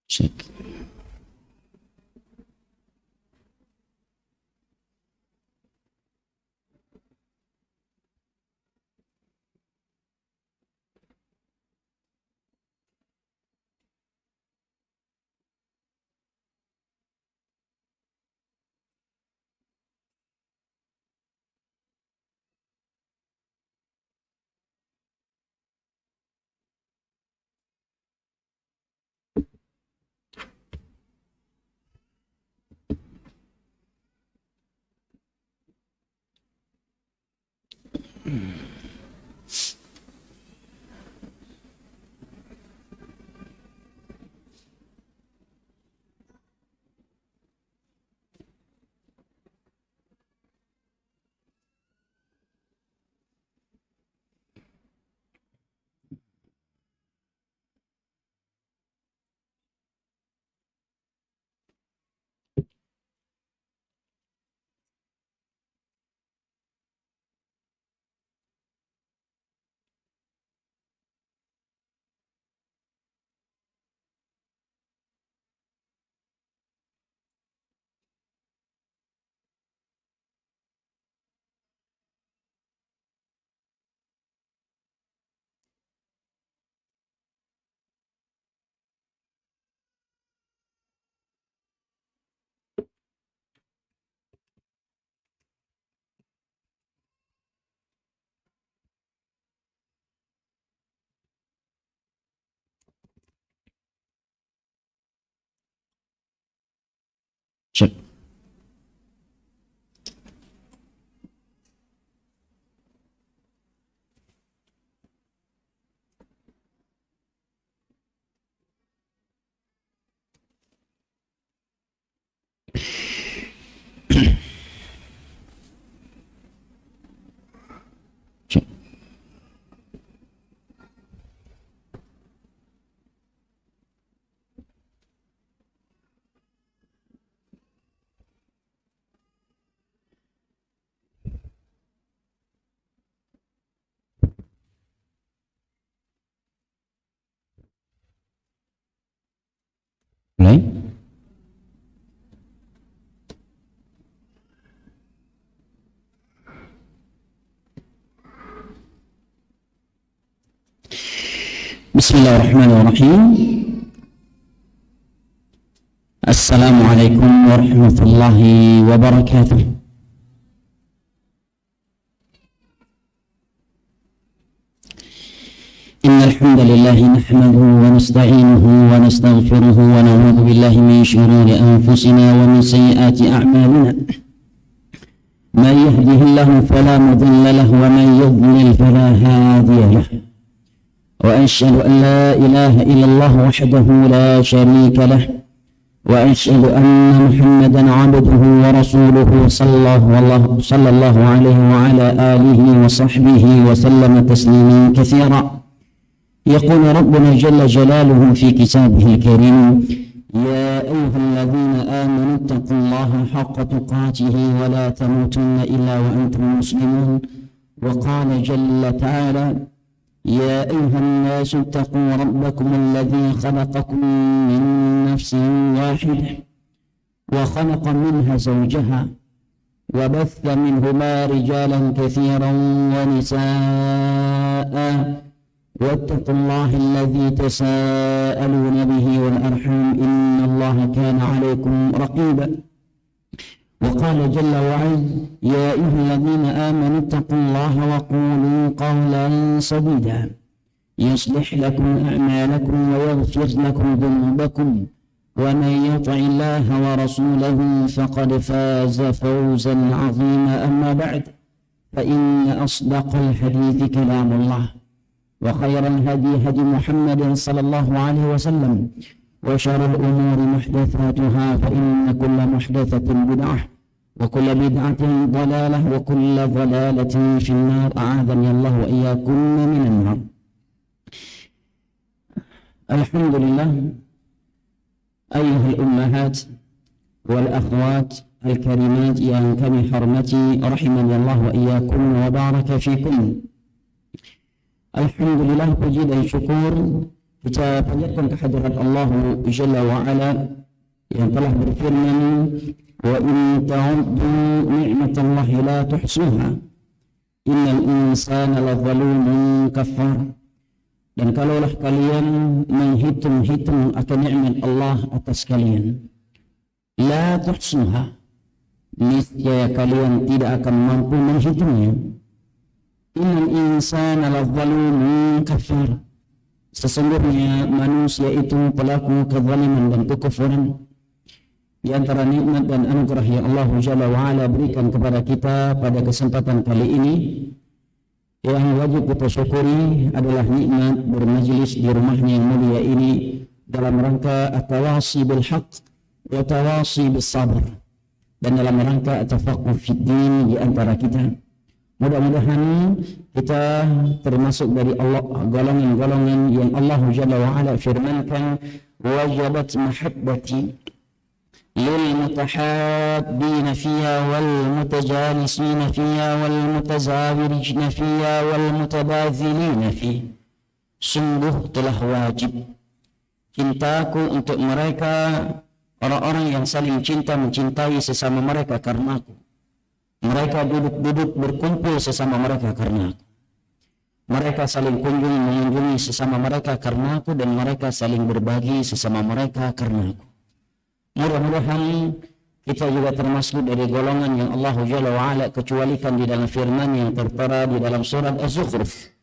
Cek. Mulai. Bismillahirrahmanirrahim. Assalamualaikum warahmatullahi wabarakatuh. Innal hamdalillah nahmaduhu wa nasta'inuhu wa nastaghfiruhu wa na'udzu billahi min shururi anfusina wa min sayyiati a'malina. Man yahdihillahu fala mudilla lahu wa man yudlil fala hadiya lahu. وأشهد أن لا إله إلا الله وحده لا شريك له وأشهد أن محمدا عبده ورسوله صلى الله عليه وعلى آله وصحبه وسلم تسليما كثيرا. يقول ربنا جل جلاله في كتابه الكريم: يا أيها الذين آمنوا اتقوا الله حق تقاته ولا تموتن إلا وأنتم مسلمون. وقال جل تعالى: يا أيها الناس اتقوا ربكم الذي خلقكم من نفس واحدة وخلق منها زوجها وبث منهما رجالا كثيرا ونساء واتقوا الله الذي تساءلون به والأرحام إن الله كان عليكم رقيبا. وقال جل وعز: يا أيها الذين آمنوا اتقوا الله وقولوا قولا سديدا يصلح لكم أعمالكم ويغفر لكم ذنوبكم ومن يطع الله ورسوله فقد فاز فوزا عظيما. أما بعد، فإن أصدق الحديث كلام الله وخير الهدي هدي محمد صلى الله عليه وسلم وشر الأمور محدثاتها فإن كل محدثة بدعة وكل بدعة ضلالة وكل ضلالة في النار. أعاذني الله وإياكم من النار. الحمد لله أيها الأمهات والأخوات الكريمات yang kami hormati, rahimani Allah wa iyyakum wa baraka fikum. Alhamdulillah, puji dan syukur kita panjatkan kehadirat Allah Jalla wa Ala yang telah berfirman: wa in ta'uddu ni'matallahi la tuhsuha innal insana lazalumun kafar. Dan kalaulah kalian menghitung-hitung akan nikmat Allah atas kalian, la tuhsuha, niscaya kalian tidak akan mampu menghitungnya. Innal insana lazalumun kafar, sesungguhnya manusia itu pelaku kezaliman dan kekufuran. Di antara nikmat dan anugerah yang Allah Jalla wa'ala berikan kepada kita pada kesempatan kali ini yang wajib kita syukuri adalah nikmat bermajlis di rumahnya yang mulia ini dalam rangka at-tawasi bil haqq wa tawasi bis sabr, dan dalam rangka at-tafaqquh fid din di antara kita. Mudah-mudahan kita termasuk dari Allah, golongan-golongan yang Allah Jalla wa'ala firmankan: wajabat mahabbati lil mutahabbina fiha wal mutajalisina fiha wal mutazawirijina fiha wal mutabadzilina fiha. Sungguh telah wajib cintaku untuk mereka, orang-orang yang saling cinta mencintai sesama mereka karena aku. Mereka duduk-duduk berkumpul sesama mereka karena aku. Mereka saling kunjung mengunjungi sesama mereka karena aku, dan mereka saling berbagi sesama mereka karena aku. Mudah-mudahan kita juga termasuk dari golongan yang Allah Jalla wa'ala kecualikan di dalam firman yang tertera di dalam surat Az-Zukhruf,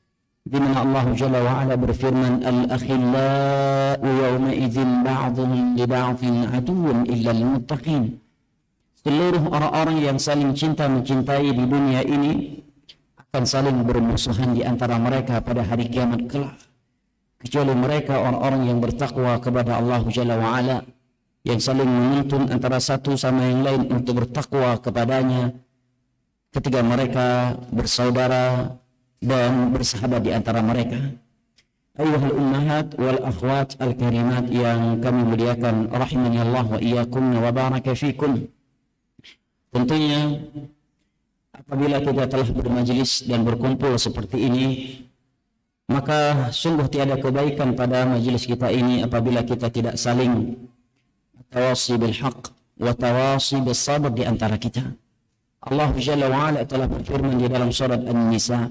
di mana Allah Jalla wa'ala berfirman: al-akhillau yawma idzin ba'dhum li ba'dhin aduwwun illa al-muttaqin. Seluruh orang-orang yang saling cinta mencintai di dunia ini akan saling bermusuhan di antara mereka pada hari kiamat kelak, kecuali mereka orang-orang yang bertakwa kepada Allah Jalla wa'ala, yang saling menuntun antara satu sama yang lain untuk bertakwa kepadanya ketika mereka bersaudara dan bersahabat di antara mereka. Ayyuhal ummahat wal akhwat al karimat yang kami muliakan, rahimani Allah wa iyyakum wa baraka fikum. Tentunya apabila kita telah bermajlis dan berkumpul seperti ini, maka sungguh tiada kebaikan pada majelis kita ini apabila kita tidak saling tawasi bil haqq wa tawasi bis sabr di antara kita. Allah Jalla wa Ala telah berfirman di dalam surat An-Nisa,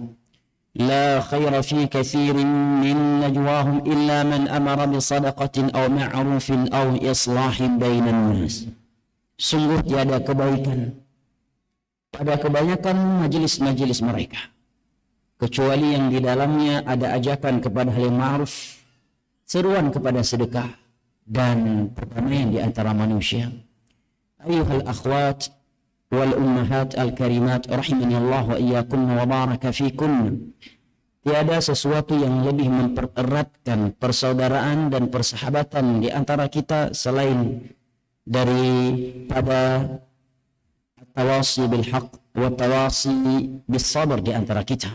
la khaira fi katsirin min najwahum illa man amara bi sadaqatin aw ma'rufin aw islahin bainan nas. Sungguh tiada kebaikan pada kebanyakan majelis-majelis mereka, kecuali yang di dalamnya ada ajakan kepada hal yang ma'ruf, seruan kepada sedekah, dan perdamaian di antara manusia. Ayuhal akhwat wal ummahat al-karimat rahimani Allah wa iyyakunna wa baraka fikunna. Tiada sesuatu yang lebih mempereratkan persaudaraan dan persahabatan di antara kita selain daripada tawasi bil haqq wa tawasi bis sabr di antara kita.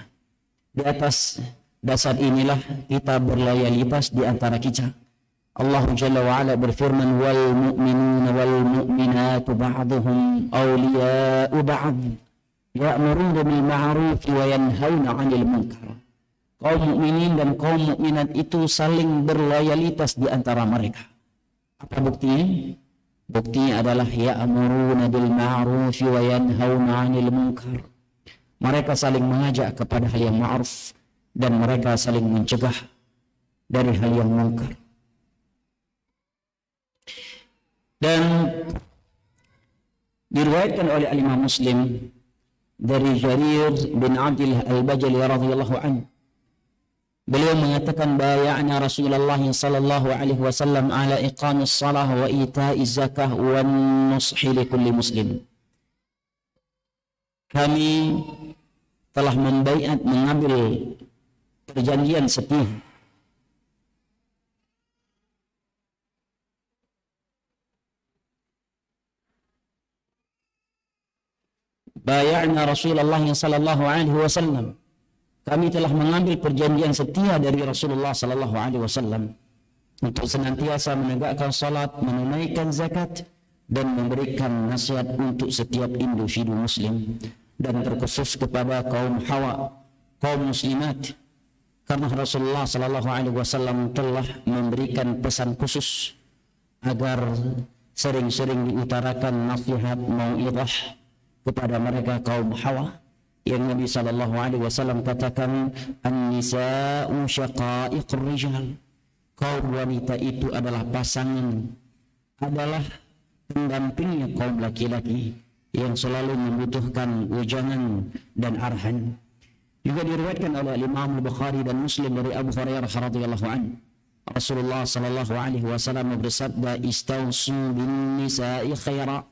Di atas dasar inilah kita berloyalitas di antara kita. Allah Jalla wa Ala berfirman, wal mu'minuna wal mu'minatu ba'duhum awliya'u ba'd ya'muruna bil ma'ruf wa yanhauna 'anil munkar. Kaum mukminin dan kaum mukminat itu saling berloyalitas di antara mereka. Apa buktinya? Buktinya adalah ya'muruna bil ma'ruf wa yanhauna 'anil munkar. Mereka saling mengajak kepada hal yang ma'ruf dan mereka saling mencegah dari hal yang munkar. Dan diriwayatkan oleh Imam Muslim dari Jarir bin Abdullah Al-Bajali radhiyallahu anhu, beliau mengatakan, bay'ana Rasulullah sallallahu alaihi wasallam ala iqamis shalah wa ita'iz zakah wa nushi li kulli muslim. Kami telah membaiat, mengambil perjanjian setia bay'ana Rasulullah sallallahu alaihi wasallam. Kami telah mengambil perjanjian setia dari Rasulullah sallallahu alaihi wasallam untuk senantiasa menegakkan salat, menunaikan zakat, dan memberikan nasihat untuk setiap individu muslim, dan terkhusus kepada kaum hawa, kaum muslimat, karena Rasulullah sallallahu alaihi wasallam telah memberikan pesan khusus agar sering-sering diutarakan nasihat mau'izah kepada mereka kaum hawa, yang Nabi sallallahu alaihi wasallam katakan, an-nisa'u syaqa'iqur rijal. Kaum wanita itu adalah pasangan, adalah pendampingnya kaum laki-laki yang selalu membutuhkan wejangan dan arahan. Juga diriwayatkan oleh Imam Al-Bukhari dan Muslim dari Abu Hurairah radhiyallahu anhu, Rasulullah sallallahu alaihi wasallam bersabda, istausu bin nisa'i khaira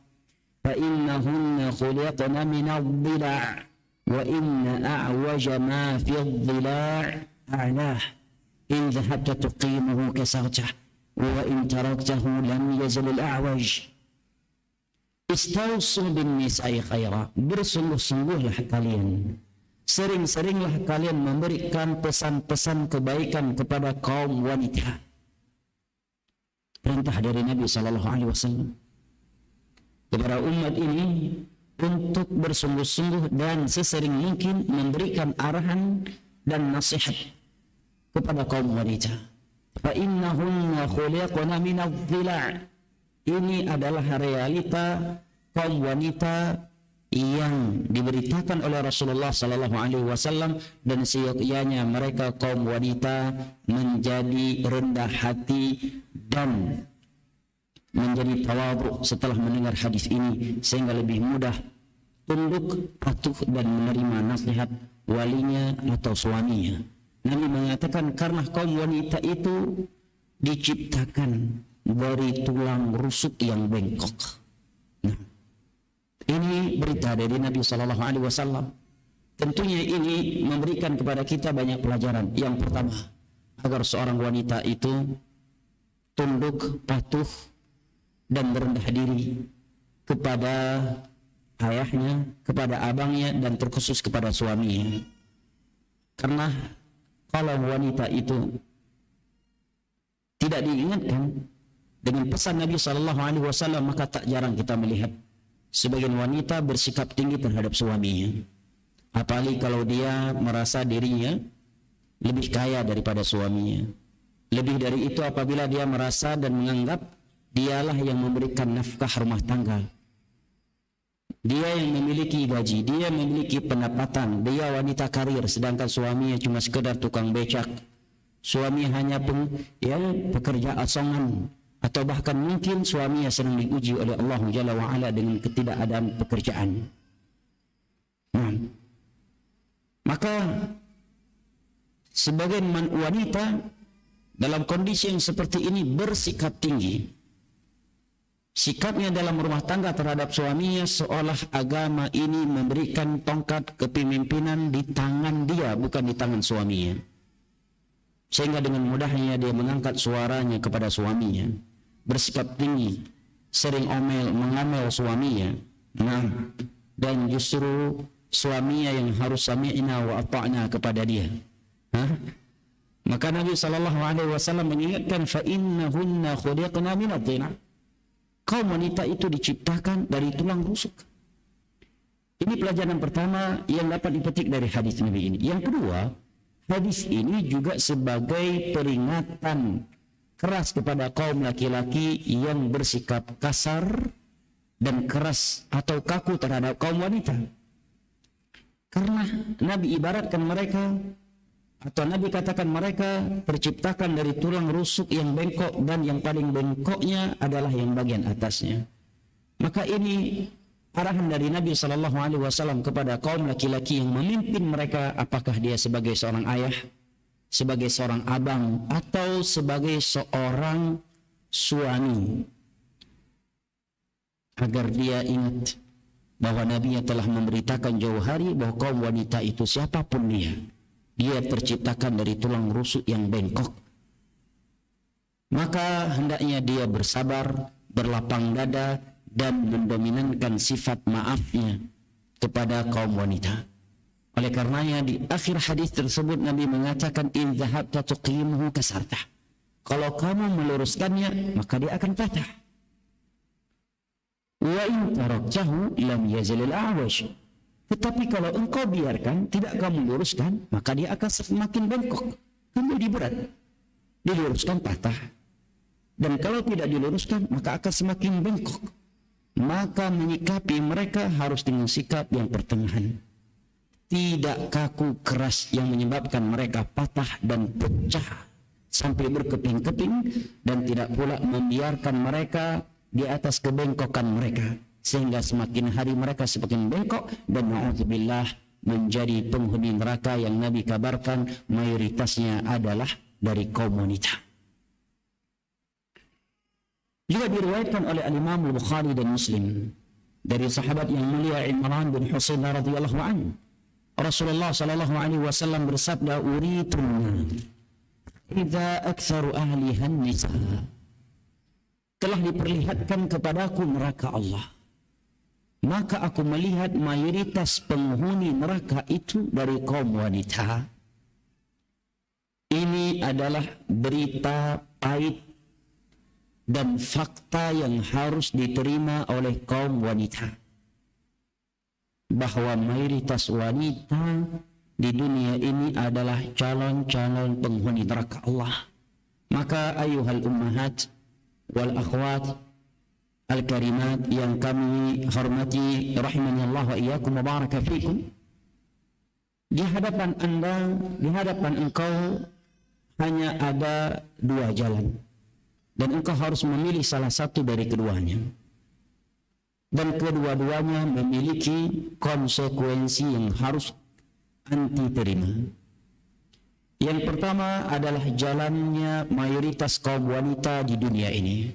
fa innahunna khuliqna min ad-dhila' wa inna a'waja ma fi ad-dhila' a'lah in dhahabta tuqimuhu kasartah wa in taraktahu lam yazal al-a'waj. Istausu bin nisa'i khaira, bersungguh-sungguhlah kalian, sering-seringlah kalian memberikan pesan-pesan kebaikan kepada kaum wanita. Perintah dari Nabi sallallahu alaihi wasallam kepada umat ini untuk bersungguh-sungguh dan sesering mungkin memberikan arahan dan nasihat kepada kaum wanita. Fa innahunna khuliqna min adh-dhila'. Ini adalah realita kaum wanita yang diberitakan oleh Rasulullah sallallahu alaihi wasallam, dan seyogyanya mereka kaum wanita menjadi rendah hati dan menjadi tawadhu setelah mendengar hadis ini, sehingga lebih mudah tunduk, patuh, dan menerima nasihat walinya atau suaminya. Nabi mengatakan karena kaum wanita itu diciptakan dari tulang rusuk yang bengkok. Nah, ini berita dari Nabi sallallahu alaihi wasallam. Tentunya ini memberikan kepada kita banyak pelajaran. Yang pertama, agar seorang wanita itu tunduk, patuh, dan merendah diri kepada ayahnya, kepada abangnya, dan terkhusus kepada suaminya. Karena kalau wanita itu tidak diingatkan dengan pesan Nabi sallallahu alaihi wasallam, maka tak jarang kita melihat sebagian wanita bersikap tinggi terhadap suaminya. Apalagi kalau dia merasa dirinya lebih kaya daripada suaminya. Lebih dari itu, apabila dia merasa dan menganggap dialah yang memberikan nafkah rumah tangga. Dia yang memiliki gaji, dia memiliki pendapatan, dia wanita karir, sedangkan suaminya cuma sekedar tukang becak. Suami hanya pekerja asongan, atau bahkan mungkin suaminya sedang diuji oleh Allah Jalla wa'ala dengan ketidakadaan pekerjaan. Nah, maka sebagian wanita dalam kondisi yang seperti ini bersikap tinggi. Sikapnya dalam rumah tangga terhadap suaminya seolah agama ini memberikan tongkat kepemimpinan di tangan dia, bukan di tangan suaminya. Sehingga dengan mudahnya dia mengangkat suaranya kepada suaminya, bersikap tinggi, sering mengamel suaminya. Nah, dan justru suaminya yang harus sami'na wa ata'na kepada dia. Maka Nabi SAW mengingatkan, fa innahunna khuliqna min at-tin. Kaum wanita itu diciptakan dari tulang rusuk. Ini pelajaran pertama yang dapat dipetik dari hadis Nabi ini. Yang kedua, hadis ini juga sebagai peringatan keras kepada kaum laki-laki yang bersikap kasar dan keras atau kaku terhadap kaum wanita. Karena Nabi ibaratkan mereka, atau Nabi katakan mereka terciptakan dari tulang rusuk yang bengkok, dan yang paling bengkoknya adalah yang bagian atasnya. Maka ini arahan dari Nabi SAW kepada kaum laki-laki yang memimpin mereka, apakah dia sebagai seorang ayah, sebagai seorang abang, atau sebagai seorang suami, agar dia ingat bahwa Nabi telah memberitakan jauh hari bahwa kaum wanita itu siapapun dia terciptakan dari tulang rusuk yang bengkok. Maka hendaknya dia bersabar, berlapang dada, dan mendominankan sifat maafnya kepada kaum wanita. Oleh karenanya di akhir hadis tersebut Nabi mengatakan, in dhahabta tuqimuhu kasartah. Kalau kamu meluruskannya, maka dia akan patah. Wa in taraktahu lam yazalil a'wash. Tetapi kalau engkau biarkan, tidak kamu luruskan, maka dia akan semakin bengkok. Menjadi berat. Diluruskan patah. Dan kalau tidak diluruskan, maka akan semakin bengkok. Maka menyikapi mereka harus dengan sikap yang pertengahan. Tidak kaku keras yang menyebabkan mereka patah dan pecah sampai berkeping-keping, dan tidak pula membiarkan mereka di atas kebengkokan mereka, sehingga semakin hari mereka semakin bengkok dan na'udzubillah menjadi penghuni neraka yang Nabi kabarkan mayoritasnya adalah dari kaum wanita. Juga diriwayatkan oleh Al-Imam Al-Bukhari dan Muslim dari sahabat yang mulia Imran bin Husain radhiyallahu anhu, Rasulullah sallallahu alaihi wasallam bersabda, "Uritun idza aktsaru ahliha an-nisa." Telah diperlihatkan kepadaku neraka Allah, maka aku melihat mayoritas penghuni neraka itu dari kaum wanita. Ini adalah berita pahit dan fakta yang harus diterima oleh kaum wanita, bahwa mayoritas wanita di dunia ini adalah calon-calon penghuni neraka Allah. Maka ayuhal ummahat wal akhwat al-karimat yang kami hormati, rahimani Allah wa iyyakum wa baraka fikum, di hadapan Anda, di hadapan engkau hanya ada dua jalan, dan engkau harus memilih salah satu dari keduanya, dan kedua-duanya memiliki konsekuensi yang harus anti terima. Yang pertama adalah jalannya mayoritas kaum wanita di dunia ini.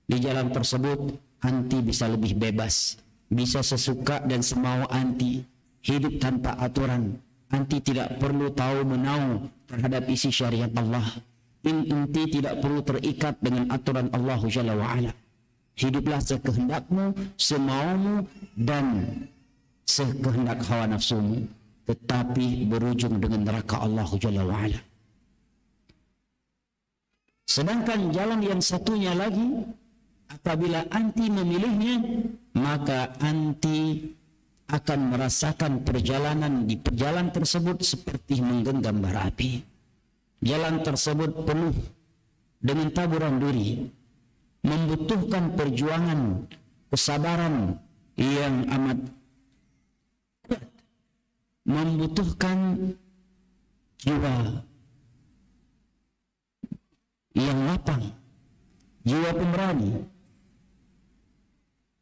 Di jalan tersebut, anti bisa lebih bebas, bisa sesuka dan semau anti, hidup tanpa aturan. Anti tidak perlu tahu menau terhadap isi syariat Allah. Anti tidak perlu terikat dengan aturan Allah Jalla wa'ala. Hiduplah sekehendakmu, semaumu, dan sekehendak hawa nafsumu, tetapi berujung dengan neraka Allah Jalla wa'ala. Sedangkan jalan yang satunya lagi, apabila anti memilihnya, maka anti akan merasakan perjalanan di perjalanan tersebut seperti menggenggam bara api. Jalan tersebut penuh dengan taburan duri, membutuhkan perjuangan, kesabaran yang amat kuat, membutuhkan jiwa yang lapang, jiwa pemberani.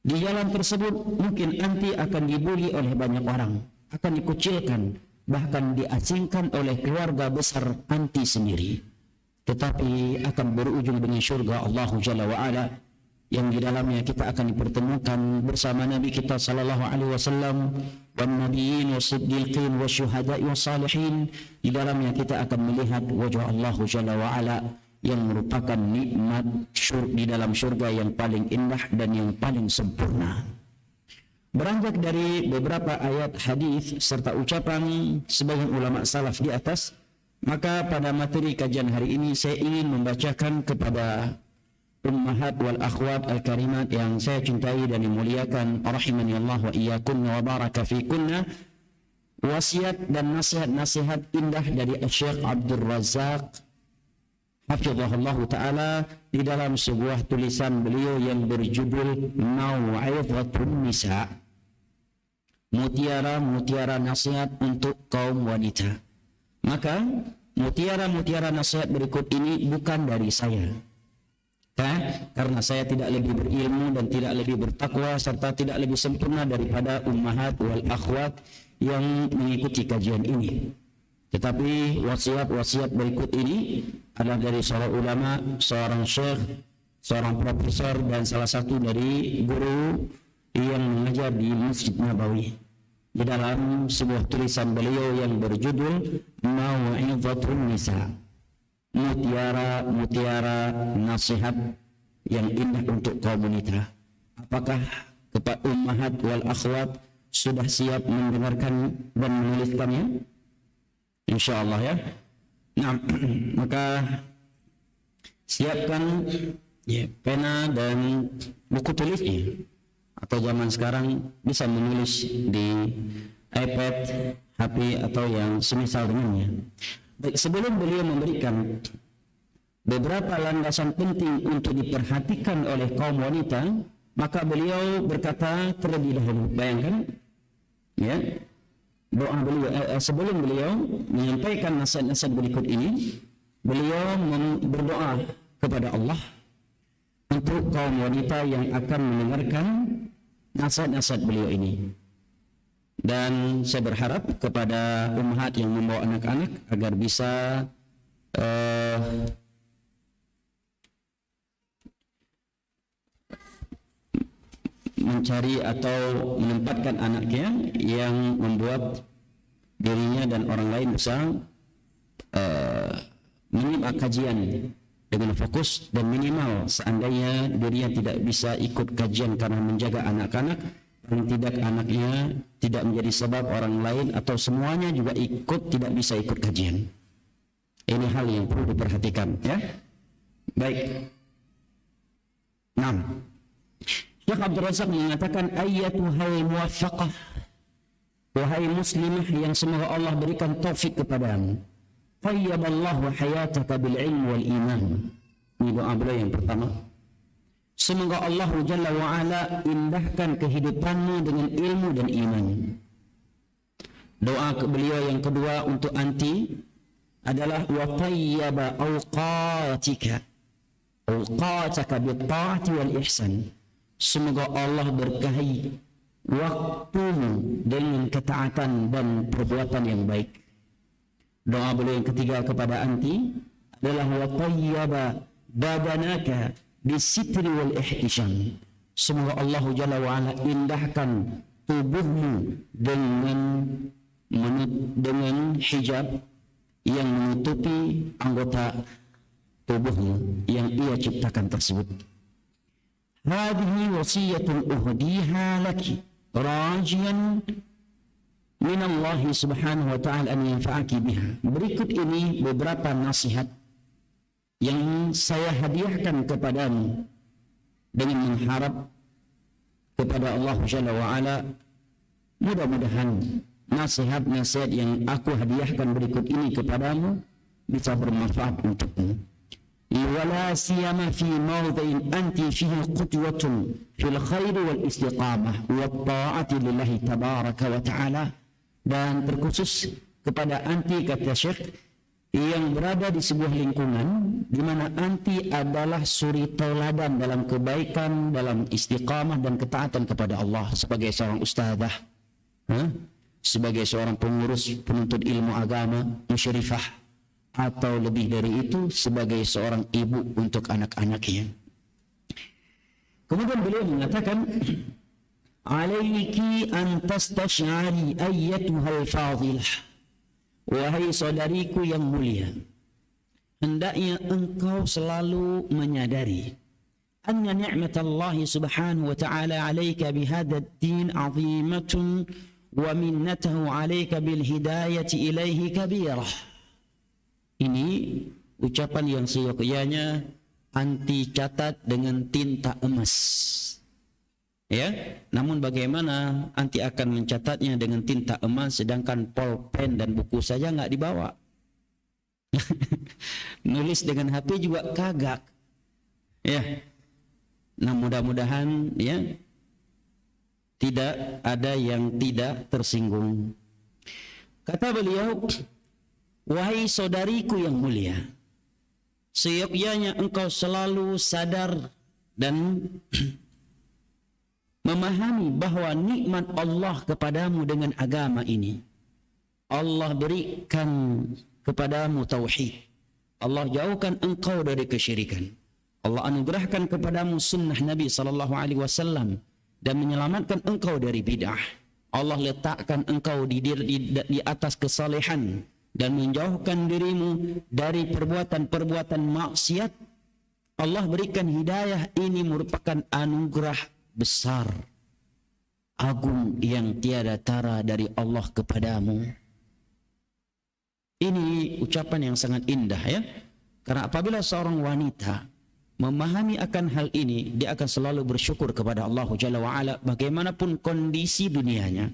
Di jalan tersebut mungkin anti akan dibuli oleh banyak orang, akan dikucilkan, bahkan diasingkan oleh keluarga besar anti sendiri. Tetapi akan berujung dengan syurga Allah Jalla wa'ala, yang di dalamnya kita akan dipertemukan bersama Nabi kita sallallahu alaihi wasallam, wan nabiyyin wasiddiqin wasyuhada'i wassalihin. Di dalamnya kita akan melihat wajah Allah Jalla wa'ala yang merupakan nikmat di dalam syurga yang paling indah dan yang paling sempurna. Beranjak dari beberapa ayat hadis serta ucapan sebagian ulama salaf di atas, maka pada materi kajian hari ini saya ingin membacakan kepada ummahat wal akhwat al karimat yang saya cintai dan dimuliakan, rahimani Allah wa iyyakunna wa baraka fikunna, wasiat dan nasihat-nasihat indah dari Syekh Abdul Razak hafizahullah ta'ala di dalam sebuah tulisan beliau yang berjudul Mau'izatun Nisa, mutiara-mutiara nasihat untuk kaum wanita. Maka mutiara-mutiara nasihat berikut ini bukan dari saya, karena saya tidak lebih berilmu dan tidak lebih bertakwa serta tidak lebih sempurna daripada ummahat wal akhwat yang mengikuti kajian ini. Tetapi wasiat-wasiat berikut ini adalah dari seorang ulama, seorang syekh, seorang profesor, dan salah satu dari guru yang mengajar di Masjid Nabawi. Di dalam sebuah tulisan beliau yang berjudul Mau'izatun Nisa, mutiara-mutiara nasihat yang indah untuk kaum wanita. Apakah kepada ummahat wal akhwat sudah siap mendengarkan dan menuliskannya? InsyaAllah ya. Nah, maka siapkan pena dan buku tulisnya, atau zaman sekarang bisa menulis di iPad, HP atau yang semisal dengannya. Baik, sebelum beliau memberikan beberapa landasan penting untuk diperhatikan oleh kaum wanita, maka beliau berkata terlebih dahulu, bayangkan ya, doa beliau sebelum beliau menyampaikan nasihat-nasihat berikut ini, beliau berdoa kepada Allah untuk kaum wanita yang akan mendengarkan nasihat-nasihat beliau ini. Dan saya berharap kepada ummahat yang membawa anak-anak agar bisa mencari atau menempatkan anaknya yang membuat dirinya dan orang lain bisa menyimak kajian dengan fokus, dan minimal seandainya dirinya tidak bisa ikut kajian karena menjaga anak-anak, paling tidak anaknya tidak menjadi sebab orang lain atau semuanya juga tidak bisa ikut kajian. Ini hal yang perlu diperhatikan ya. Baik. 6. Syekh Abdul Razak mengatakan, ayyatuhai muwaffaqah, wahai muslimah yang semoga Allah berikan taufik kepadamu, tayyaballahu hayataka bil ilmi wal iman. Ini doa beliau yang pertama. Semoga Allah Jalla wa'ala indahkan kehidupanmu dengan ilmu dan iman. Doa beliau yang kedua untuk anti adalah wa tayyaba awqatika bit ta'ati wal ihsan. Semoga Allah berkahi waktumu dengan ketaatan dan perbuatan yang baik. Doa beliau yang ketiga kepada anti adalah wa tayyaba badanaka bisitri wal ihtisam. Semoga Allah Jalla wa'ala indahkan tubuhmu dengan hijab yang menutupi anggota tubuhmu yang ia ciptakan tersebut. Hadhihi wasiyatun uhdiha laki rajian min Allah subhanahu wa ta'ala an yanfa'aki biha. Berikut ini beberapa nasihat yang saya hadiahkan kepadamu dengan mengharap kepada Allah Jalla wa'ala, mudah-mudahan nasihat-nasihat yang aku hadiahkan berikut ini kepadamu bisa bermanfaat untukmu. wala siyama fi mawdhi'in anti fihi qudwatun fil khair wal istiqamah wat ta'ati lillahi tabaraka wa ta'ala. Dan terkhusus kepada anti, kata Syekh, yang berada di sebuah lingkungan di mana anti adalah suri tauladan dalam kebaikan, dalam istiqamah dan ketaatan kepada Allah sebagai seorang ustadzah, sebagai seorang pengurus penuntut ilmu agama, musyrifah, atau lebih dari itu sebagai seorang ibu untuk anak-anaknya. Kemudian beliau mengatakan, alaiki an tastash'ari ayyatuhal fadilah, wahai saudariku yang mulia, hendaknya engkau selalu menyadari anna ni'matallahi subhanahu wa ta'ala 'alaika bihadzal din 'azimatun wa minnatuhu 'alaika bil hidayati ilaihi kabirah. Ini ucapan yang seyogyanya anti catat dengan tinta emas. Ya, namun bagaimana anti akan mencatatnya dengan tinta emas sedangkan pulpen dan buku saja nggak dibawa? Nulis dengan HP juga kagak. Ya, nah mudah-mudahan ya tidak ada yang tidak tersinggung. Kata beliau, wahai saudariku yang mulia, seyogyanya engkau selalu sadar dan memahami bahwa nikmat Allah kepadamu dengan agama ini. Allah berikan kepadamu tauhid. Allah jauhkan engkau dari kesyirikan. Allah anugerahkan kepadamu sunnah Nabi SAW dan menyelamatkan engkau dari bid'ah. Allah letakkan engkau di atas kesalehan dan menjauhkan dirimu dari perbuatan-perbuatan maksiat. Allah berikan hidayah, ini merupakan anugerah besar, agung yang tiada tara dari Allah kepadamu. Ini ucapan yang sangat indah ya. Karena apabila seorang wanita memahami akan hal ini, dia akan selalu bersyukur kepada Allah Jalla wa'ala bagaimanapun kondisi dunianya.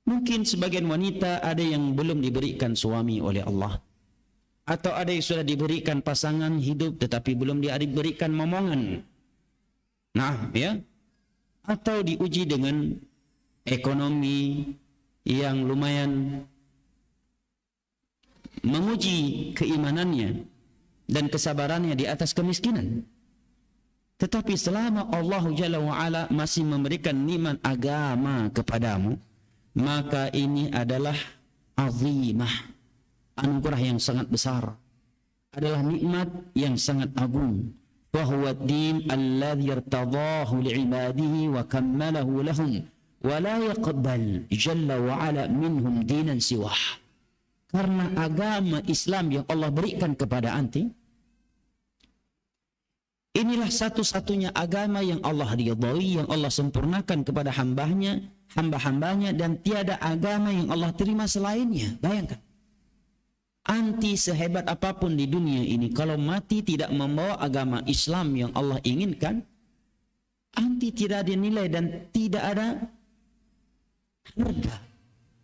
Mungkin sebagian wanita ada yang belum diberikan suami oleh Allah, atau ada yang sudah diberikan pasangan hidup tetapi belum diberikan momongan. Nah, ya, atau diuji dengan ekonomi yang lumayan menguji keimanannya dan kesabarannya di atas kemiskinan. Tetapi selama Allah Jalla wa'ala masih memberikan nikmat agama kepadamu, maka ini adalah azimah, anugerah yang sangat besar, adalah nikmat yang sangat agung. وهو الدين الذي ارتضاه لعباده وكمله لهم ولا يقبل جل وعلا منهم دينا سواه. Karena agama Islam yang Allah berikan kepada anti, inilah satu-satunya agama yang Allah ridhai, yang Allah sempurnakan kepada hamba-hambanya, dan tiada agama yang Allah terima selainnya. Bayangkan, anti sehebat apapun di dunia ini, kalau mati tidak membawa agama Islam yang Allah inginkan, anti tidak ada nilai dan tidak ada harga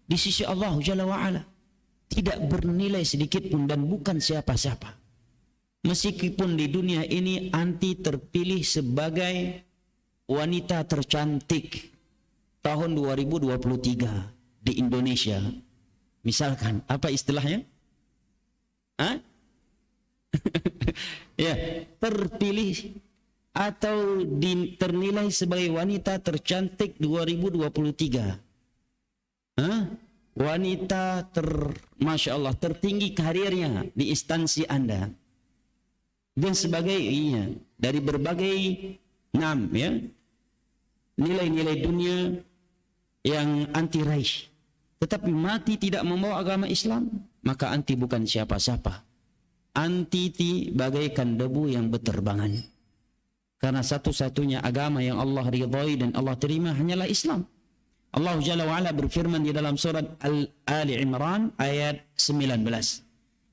di sisi Allah Jalla wa'ala. Tidak bernilai sedikit pun dan bukan siapa-siapa. Meskipun di dunia ini anti terpilih sebagai wanita tercantik tahun 2023 di Indonesia. Misalkan, apa istilahnya? Ya, terpilih atau ternilai sebagai wanita tercantik 2023. Wanita Masya Allah, tertinggi karirnya di instansi Anda dan sebagainya, dari berbagai nilai-nilai dunia yang anti raih, tetapi mati tidak membawa agama Islam, maka anti bukan siapa-siapa. Anti bagaikan debu yang berterbangan, karena satu-satunya agama yang Allah ridhai dan Allah terima hanyalah Islam. Allah Jalla wa'ala berfirman di dalam surat Ali Imran ayat 19.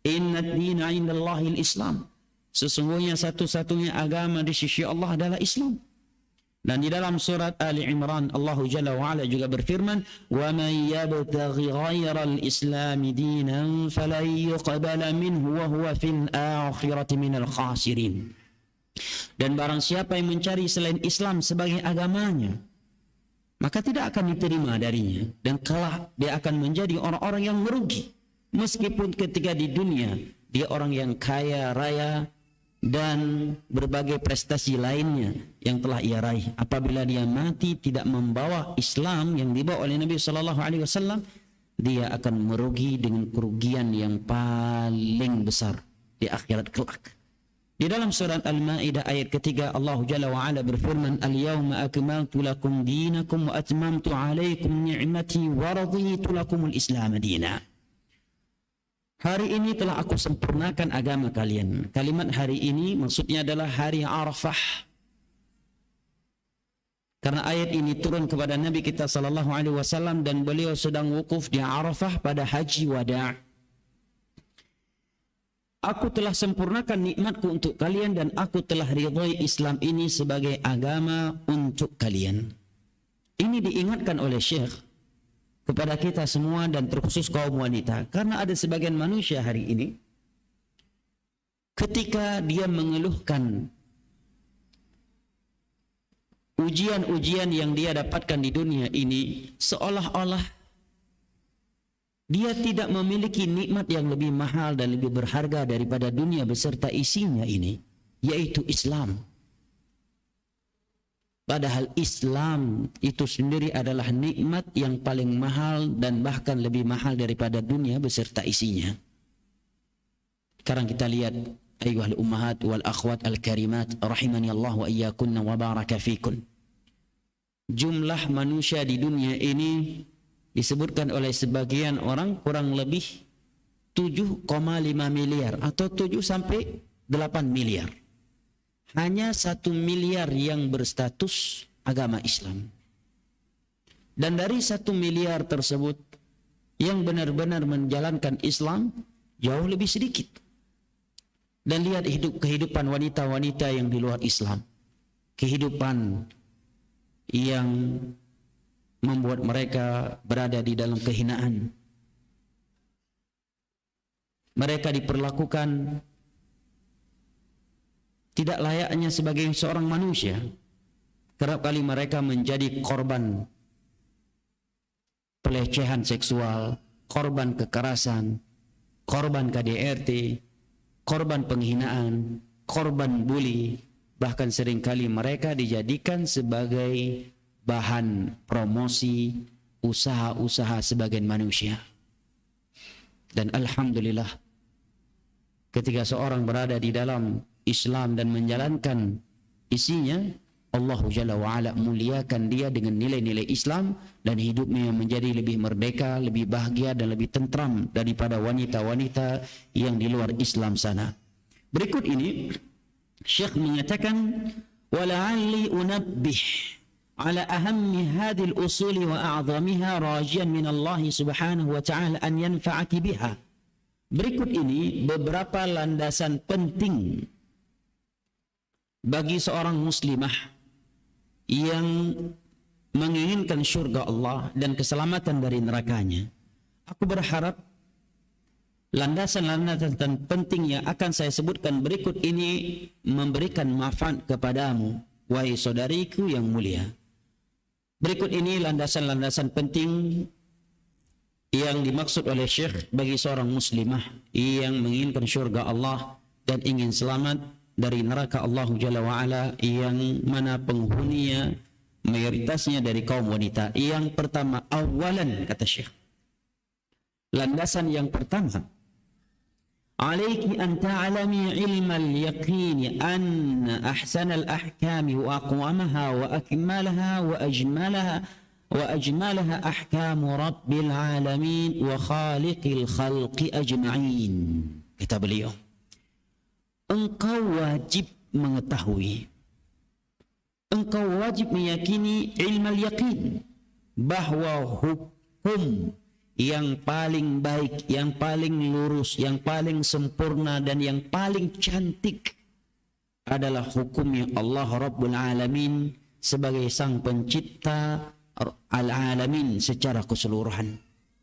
Inna ad-dina 'indallahil Islam. Sesungguhnya satu-satunya agama di sisi Allah adalah Islam. Dan di dalam surat Ali Imran Allah Jalla wa Ala juga berfirman, "Wa man yabtaghi ghairal islami dinan falan yuqbala minhu wa huwa fil akhirati minal khasirin." Dan barang siapa yang mencari selain Islam sebagai agamanya, maka tidak akan diterima darinya, dan kelak dia akan menjadi orang-orang yang merugi, meskipun ketika di dunia dia orang yang kaya raya dan berbagai prestasi lainnya yang telah ia raih. Apabila dia mati tidak membawa Islam yang dibawa oleh Nabi SAW, dia akan merugi dengan kerugian yang paling besar di akhirat kelak. Di dalam surat Al-Maidah ayat ketiga, Allah Jalla wa Ala berfirman, "Al-yawma akmaltu lakum dinakum wa atmamtu alaikum ni'mati wa raditu lakumul Islam dina." Hari ini telah aku sempurnakan agama kalian. Kalimat hari ini maksudnya adalah hari Arafah. Karena ayat ini turun kepada Nabi kita sallallahu alaihi wasallam dan beliau sedang wukuf di Arafah pada haji wada'. Aku telah sempurnakan nikmatku untuk kalian dan aku telah ridhoi Islam ini sebagai agama untuk kalian. Ini diingatkan oleh Syekh kepada kita semua dan terkhusus kaum wanita, karena ada sebagian manusia hari ini ketika dia mengeluhkan ujian-ujian yang dia dapatkan di dunia ini, seolah-olah dia tidak memiliki nikmat yang lebih mahal dan lebih berharga daripada dunia beserta isinya ini, yaitu Islam. Padahal Islam itu sendiri adalah nikmat yang paling mahal dan bahkan lebih mahal daripada dunia beserta isinya. Sekarang kita lihat, ayyuhal ummahat wal akhwat al karimat rahimani Allah wa iyyakunna wa baraka fikun. Jumlah manusia di dunia ini disebutkan oleh sebagian orang kurang lebih 7,5 miliar atau 7 sampai 8 miliar. Hanya 1 miliar yang berstatus agama Islam. Dan dari 1 miliar tersebut yang benar-benar menjalankan Islam jauh lebih sedikit. Dan lihat kehidupan wanita-wanita yang di luar Islam. Kehidupan yang membuat mereka berada di dalam kehinaan. Mereka diperlakukan tidak layaknya sebagai seorang manusia. Kerap kali mereka menjadi korban pelecehan seksual, korban kekerasan, korban KDRT, korban penghinaan, korban bully. Bahkan seringkali mereka dijadikan sebagai bahan promosi usaha-usaha sebagian manusia. Dan alhamdulillah, ketika seorang berada di dalam Islam dan menjalankan isinya, Allah Jalla wa'ala muliakan dia dengan nilai-nilai Islam dan hidupnya menjadi lebih merdeka, lebih bahagia dan lebih tentram daripada wanita-wanita yang di luar Islam sana. Berikut ini Syekh menyatakan, wala'alli unabbih ala ahammi hadhil usuli wa a'zamiha rajian min Allah subhanahu wa ta'ala an yanfa'ati biha. Berikut ini beberapa landasan penting bagi seorang muslimah yang menginginkan syurga Allah dan keselamatan dari nerakanya. Aku berharap landasan-landasan penting yang akan saya sebutkan berikut ini memberikan manfaat kepadamu, wahai saudariku yang mulia. Berikut ini landasan-landasan penting yang dimaksud oleh Syekh bagi seorang muslimah yang menginginkan syurga Allah dan ingin selamat dari neraka Allah Jalla wa'ala yang mana penghuninya mayoritasnya dari kaum wanita. Yang pertama, awalan, kata Syekh, landasan yang pertama, alaiki an ta'alami ilmal yaqini anna ahsanal ahkami wa aqwamaha wa akmalaha wa ajmalaha ahkamu rabbil alamin wa khaliqil khalqi ajma'in. Kata beliau, engkau wajib mengetahui, engkau wajib meyakini ilmal yaqin, bahwa hukum yang paling baik, yang paling lurus, yang paling sempurna dan yang paling cantik adalah hukum yang Allah Rabbul Alamin sebagai sang pencipta al-alamin secara keseluruhan.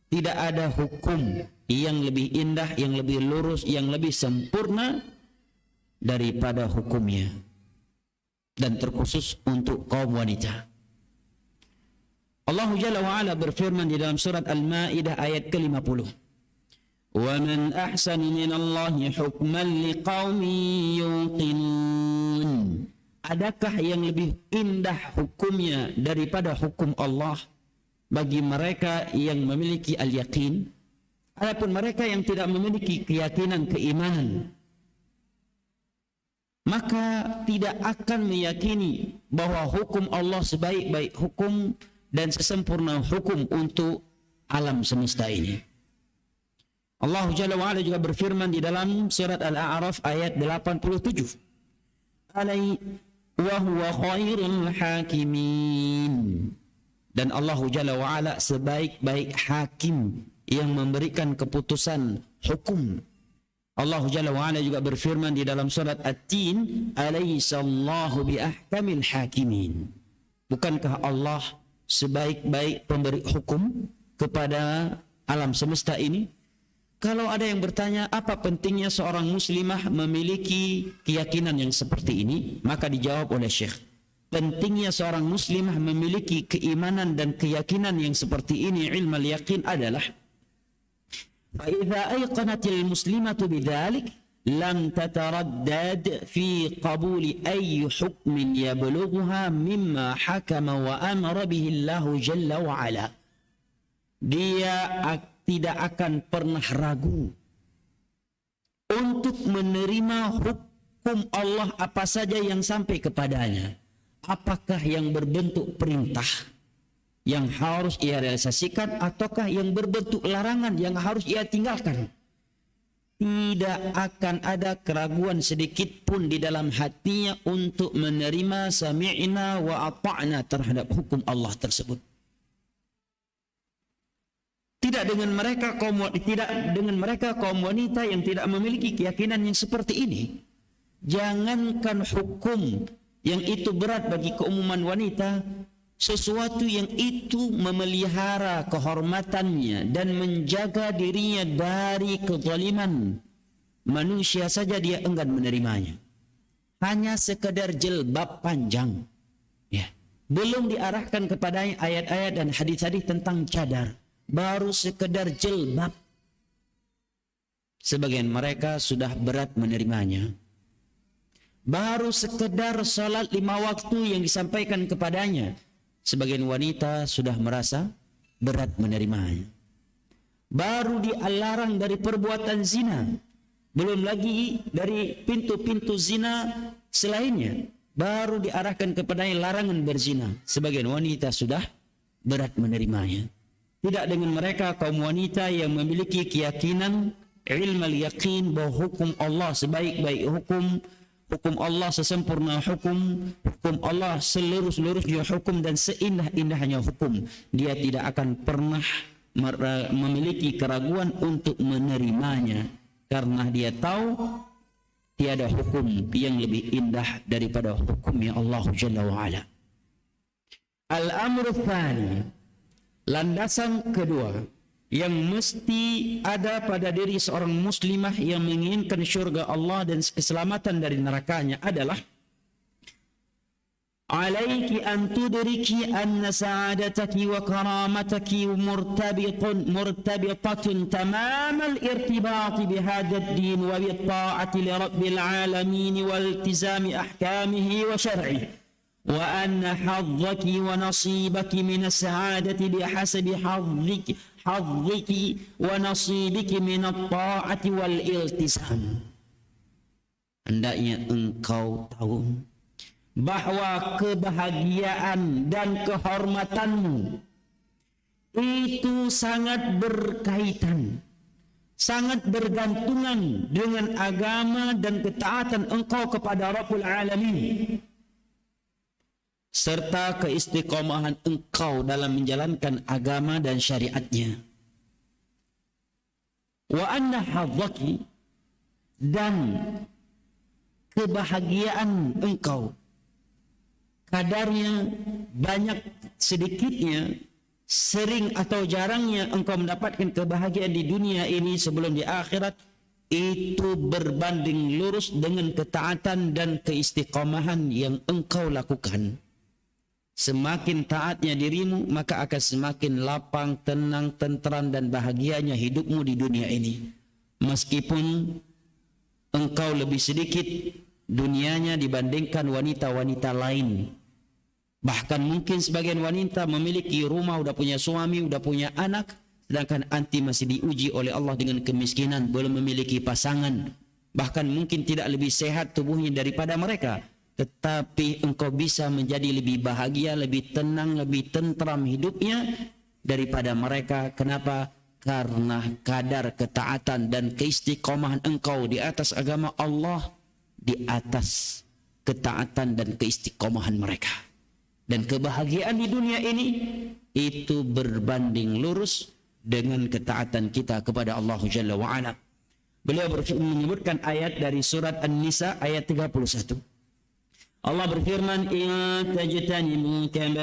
Tidak ada hukum yang lebih indah, yang lebih lurus, yang lebih sempurna daripada hukumnya. Dan terkhusus untuk kaum wanita. Allah Jalla wa'ala berfirman di dalam surat Al-Ma'idah ayat ke-50. وَمَنْ أَحْسَنُ مِنَ اللَّهِ حُكْمًا لِقَوْمٍ يُوقِنُونَ. Adakah yang lebih indah hukumnya daripada hukum Allah bagi mereka yang memiliki al-yaqin? Adapun mereka yang tidak memiliki keyakinan keimanan, maka tidak akan meyakini bahwa hukum Allah sebaik-baik hukum dan sesempurna hukum untuk alam semesta ini. Allah Jalla wa'ala juga berfirman di dalam surat Al-A'raf ayat 87. Wa huwa khairul hakimin. Dan Allah Jalla wa'ala sebaik-baik hakim yang memberikan keputusan hukum. Allah Jalla wa'ala juga berfirman di dalam surat At-Tin, alaysallahu biahkamil hakimin. Bukankah Allah sebaik-baik pemberi hukum kepada alam semesta ini? Kalau ada yang bertanya, apa pentingnya seorang muslimah memiliki keyakinan yang seperti ini? Maka dijawab oleh Syekh, pentingnya seorang muslimah memiliki keimanan dan keyakinan yang seperti ini, ilmal yaqin, adalah فَإِذَا أَيْقَنَتِ الْمُسْلِمَةُ بِذَلِكَ لَمْ تَتَرَدَّدْ فِي قَبُولِ أَيِّ حُكْمٍ يَبْلُغُهَا مِمَّا حَكَمَ وَأَمَرَ بِهِ اللَّهُ جَلَّ وَعَلَى. Dia tidak akan pernah ragu untuk menerima hukum Allah apa saja yang sampai kepadanya. Apakah yang berbentuk perintah yang harus ia realisasikan, ataukah yang berbentuk larangan yang harus ia tinggalkan. Tidak akan ada keraguan sedikit pun di dalam hatinya untuk menerima sami'na wa ata'na terhadap hukum Allah tersebut. Tidak dengan mereka kaum wanita yang tidak memiliki keyakinan yang seperti ini. Jangankan hukum yang itu berat bagi keumuman wanita, sesuatu yang itu memelihara kehormatannya dan menjaga dirinya dari kezaliman manusia saja dia enggan menerimanya. Hanya sekedar jilbab panjang, ya, belum diarahkan kepadanya ayat-ayat dan hadis-hadis tentang cadar, baru sekedar jilbab, sebagian mereka sudah berat menerimanya. Baru sekedar salat 5 waktu yang disampaikan kepadanya, sebagian wanita sudah merasa berat menerimanya. Baru dilarang dari perbuatan zina, belum lagi dari pintu-pintu zina selainnya, baru diarahkan kepadanya larangan berzina, sebagian wanita sudah berat menerimanya. Tidak dengan mereka kaum wanita yang memiliki keyakinan ilmal yaqin bahwa hukum Allah sebaik-baik hukum, hukum Allah sesempurna hukum, hukum Allah seluruh-seluruhnya hukum dan seindah-indahnya hukum. Dia tidak akan pernah memiliki keraguan untuk menerimanya, karena dia tahu tiada hukum yang lebih indah daripada hukumnya Allah Jalla wa'ala. Al-amru tsani, landasan kedua yang mesti ada pada diri seorang muslimah yang menginginkan syurga Allah dan keselamatan dari nerakanya adalah alaiki an tudriki anna sa'adataki wa karamataki murtabitatun tamam al-irtibat bihadha ad-din wa bi ta'ati li rabbil alamin wa iltizami ahkamihi wa syar'ihi. وأن حظك ونصيبك من السعادة بحسب حظك ونصيبك من الطاعة والالتزام. Hendaknya engkau tahu bahwa kebahagiaan dan kehormatanmu itu sangat berkaitan, sangat bergantungan dengan agama dan ketaatan engkau kepada Rabbul Alamin, serta keistiqomahan engkau dalam menjalankan agama dan syariatnya. Wa anna hadzaki, dan kebahagiaan engkau kadarnya, banyak sedikitnya, sering atau jarangnya engkau mendapatkan kebahagiaan di dunia ini sebelum di akhirat, itu berbanding lurus dengan ketaatan dan keistiqomahan yang engkau lakukan. Semakin taatnya dirimu, maka akan semakin lapang, tenang, tentram dan bahagianya hidupmu di dunia ini. Meskipun engkau lebih sedikit dunianya dibandingkan wanita-wanita lain. Bahkan mungkin sebagian wanita memiliki rumah, udah punya suami, udah punya anak, sedangkan anti masih diuji oleh Allah dengan kemiskinan, belum memiliki pasangan. Bahkan mungkin tidak lebih sehat tubuhnya daripada mereka, tetapi engkau bisa menjadi lebih bahagia, lebih tenang, lebih tentram hidupnya daripada mereka. Kenapa? Karena kadar ketaatan dan keistiqomahan engkau di atas agama Allah di atas ketaatan dan keistiqomahan mereka. Dan kebahagiaan di dunia ini itu berbanding lurus dengan ketaatan kita kepada Allah Jalla wa'ala. Beliau menyebutkan ayat dari surat An-Nisa ayat 31. Allah berfirman, "In tajtanibu kaba'ira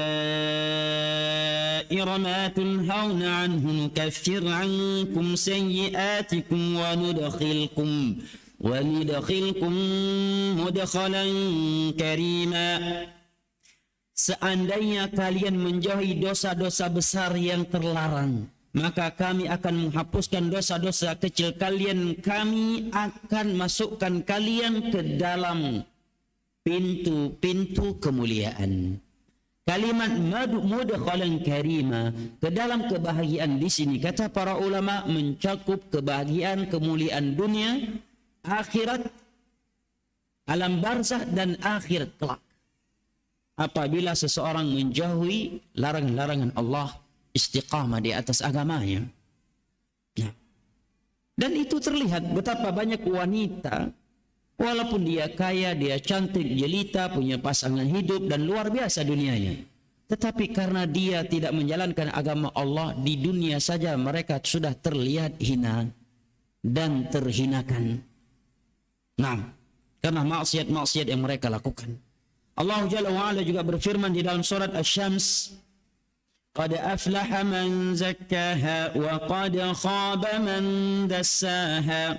ma tunhauna 'anhu nukaffir 'ankum sayyi'atikum wa nudkhilkum mudkhalan karima." Seandainya kalian menjauhi dosa-dosa besar yang terlarang, maka kami akan menghapuskan dosa-dosa kecil kalian. Kami akan masukkan kalian ke dalam pintu-pintu kemuliaan. Kalimat mudkhalan karima, ke dalam kebahagiaan di sini kata para ulama mencakup kebahagiaan kemuliaan dunia, akhirat, alam barzakh dan akhirat kelak. Apabila seseorang menjauhi larangan-larangan Allah, istiqamah di atas agamanya. Nah, dan itu terlihat betapa banyak wanita, walaupun dia kaya, dia cantik, jelita, punya pasangan hidup dan luar biasa dunianya, tetapi karena dia tidak menjalankan agama Allah, di dunia saja mereka sudah terlihat hina dan terhinakan. Nah, karena maksiat-maksiat yang mereka lakukan. Allah Jalla wa'ala juga berfirman di dalam surat Asy-Syams, "Qad aflaha man zakkaha wa qad khaba man dassaha."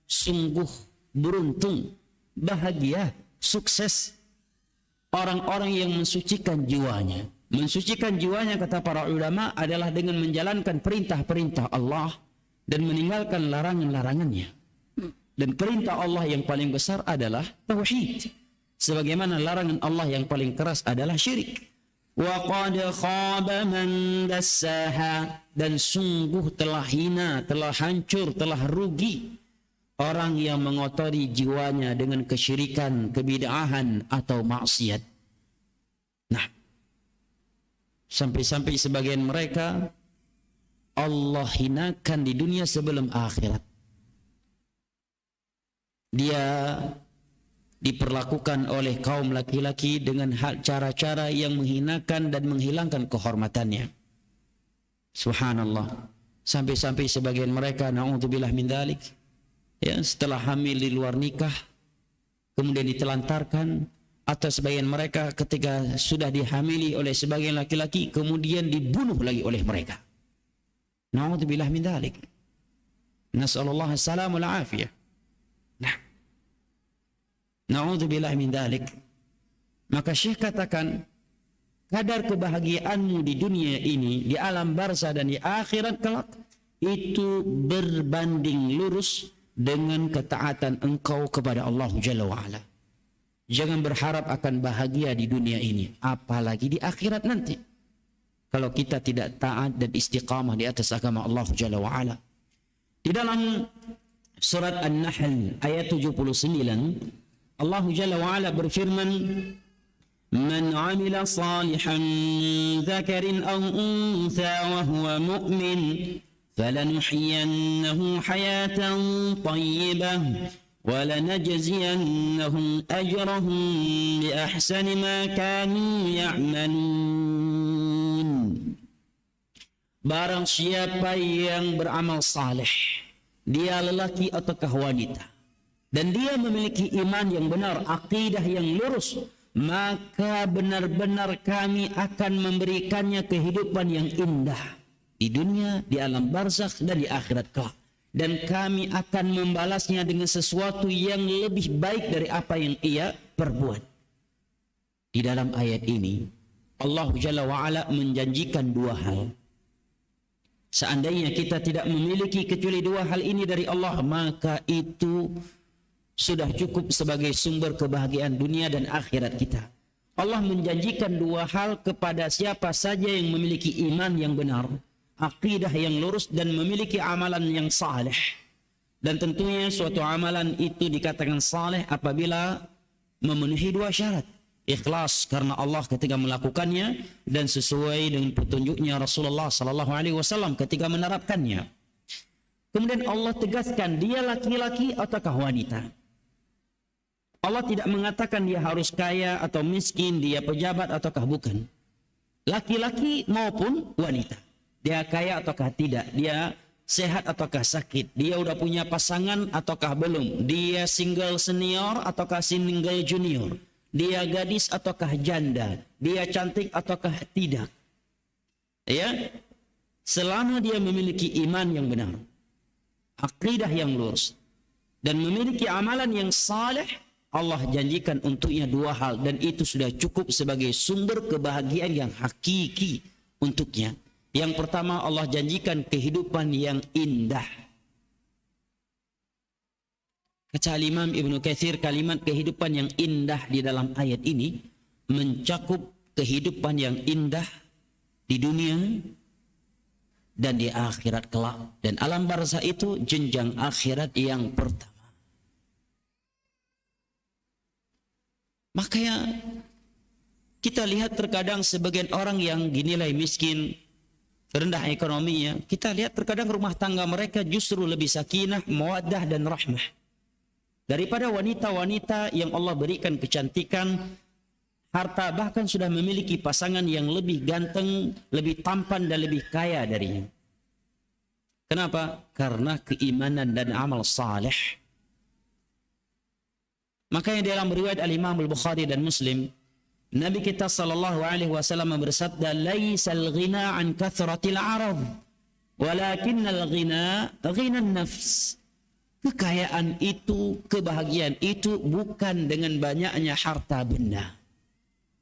Sungguh beruntung, bahagia, sukses orang-orang yang mensucikan jiwanya. Mensucikan jiwanya kata para ulama adalah dengan menjalankan perintah-perintah Allah dan meninggalkan larangan-larangannya. Dan perintah Allah yang paling besar adalah tauhid. Sebagaimana larangan Allah yang paling keras adalah syirik. Wa qad khaba man dassaha, dan sungguh telah hina, telah hancur, telah rugi orang yang mengotori jiwanya dengan kesyirikan, kebid'ahan atau maksiat. Nah, sampai-sampai sebagian mereka Allah hinakan di dunia sebelum akhirat. Dia diperlakukan oleh kaum laki-laki dengan cara-cara yang menghinakan dan menghilangkan kehormatannya. Subhanallah. Sampai-sampai sebagian mereka, na'udzubillah min dzalik, ya, setelah hamil di luar nikah kemudian ditelantarkan, atau sebagian mereka ketika sudah dihamili oleh sebagian laki-laki kemudian dibunuh lagi oleh mereka. Na'udzubillah min dzalik. Nas'alullah as-salamah wal afiyah. Nah, na'udzubillah min dzalik. Maka Syekh katakan, kadar kebahagiaanmu di dunia ini, di alam barzakh dan di akhirat kelak, itu berbanding lurus dengan ketaatan engkau kepada Allah Jalla wa'ala. Jangan berharap akan bahagia di dunia ini, apalagi di akhirat nanti, kalau kita tidak taat dan istiqamah di atas agama Allah Jalla wa'ala. Di dalam surat An-Nahl ayat 79, Allah Jalla wa'ala berfirman, "Man 'amila salihan min dzakarin aw untha wa huwa mu'min falanuhyiyannahu hayatan thayyibah wa lanajziyannahum ajrahum bi ahsani ma kanu ya'malun." Barang siapa yang beramal saleh, dia lelaki ataukah wanita, dan dia memiliki iman yang benar, akidah yang lurus, maka benar-benar kami akan memberikannya kehidupan yang indah di dunia, di alam barzakh dan di akhirat kelak. Dan kami akan membalasnya dengan sesuatu yang lebih baik dari apa yang ia perbuat. Di dalam ayat ini Allah Jalla wa'ala menjanjikan dua hal. Seandainya kita tidak memiliki kecuali dua hal ini dari Allah, maka itu sudah cukup sebagai sumber kebahagiaan dunia dan akhirat kita. Allah menjanjikan dua hal kepada siapa saja yang memiliki iman yang benar, akidah yang lurus, dan memiliki amalan yang saleh. Dan tentunya suatu amalan itu dikatakan saleh apabila memenuhi dua syarat. Ikhlas karena Allah ketika melakukannya dan sesuai dengan petunjuknya Rasulullah sallallahu alaihi wasallam ketika menerapkannya. Kemudian Allah tegaskan dia laki-laki ataukah wanita. Allah tidak mengatakan dia harus kaya atau miskin, dia pejabat ataukah bukan. Laki-laki maupun wanita. Dia kaya ataukah tidak, dia sehat ataukah sakit, dia udah punya pasangan ataukah belum, dia single senior ataukah single junior, dia gadis ataukah janda, dia cantik ataukah tidak. Ya, selama dia memiliki iman yang benar, akidah yang lurus, dan memiliki amalan yang saleh, Allah janjikan untuknya dua hal, dan itu sudah cukup sebagai sumber kebahagiaan yang hakiki untuknya. Yang pertama, Allah janjikan kehidupan yang indah. Kata Imam Ibnu Katsir, kalimat kehidupan yang indah di dalam ayat ini mencakup kehidupan yang indah di dunia dan di akhirat kelak. Dan alam barzakh itu jenjang akhirat yang pertama. Makanya kita lihat terkadang sebagian orang yang dinilai miskin, rendah ekonominya, kita lihat terkadang rumah tangga mereka justru lebih sakinah, mawaddah dan rahmah daripada wanita-wanita yang Allah berikan kecantikan, harta, bahkan sudah memiliki pasangan yang lebih ganteng, lebih tampan dan lebih kaya darinya. Kenapa? Karena keimanan dan amal saleh. Makanya dalam riwayat Al-Imam Al-Bukhari dan Muslim, Nabi kita sallallahu alaihi wasallam bersabda, "Laisal ghina an kathratil 'arad, walakinnal ghina ghinan nafs." Kekayaan itu, kebahagiaan itu bukan dengan banyaknya harta benda.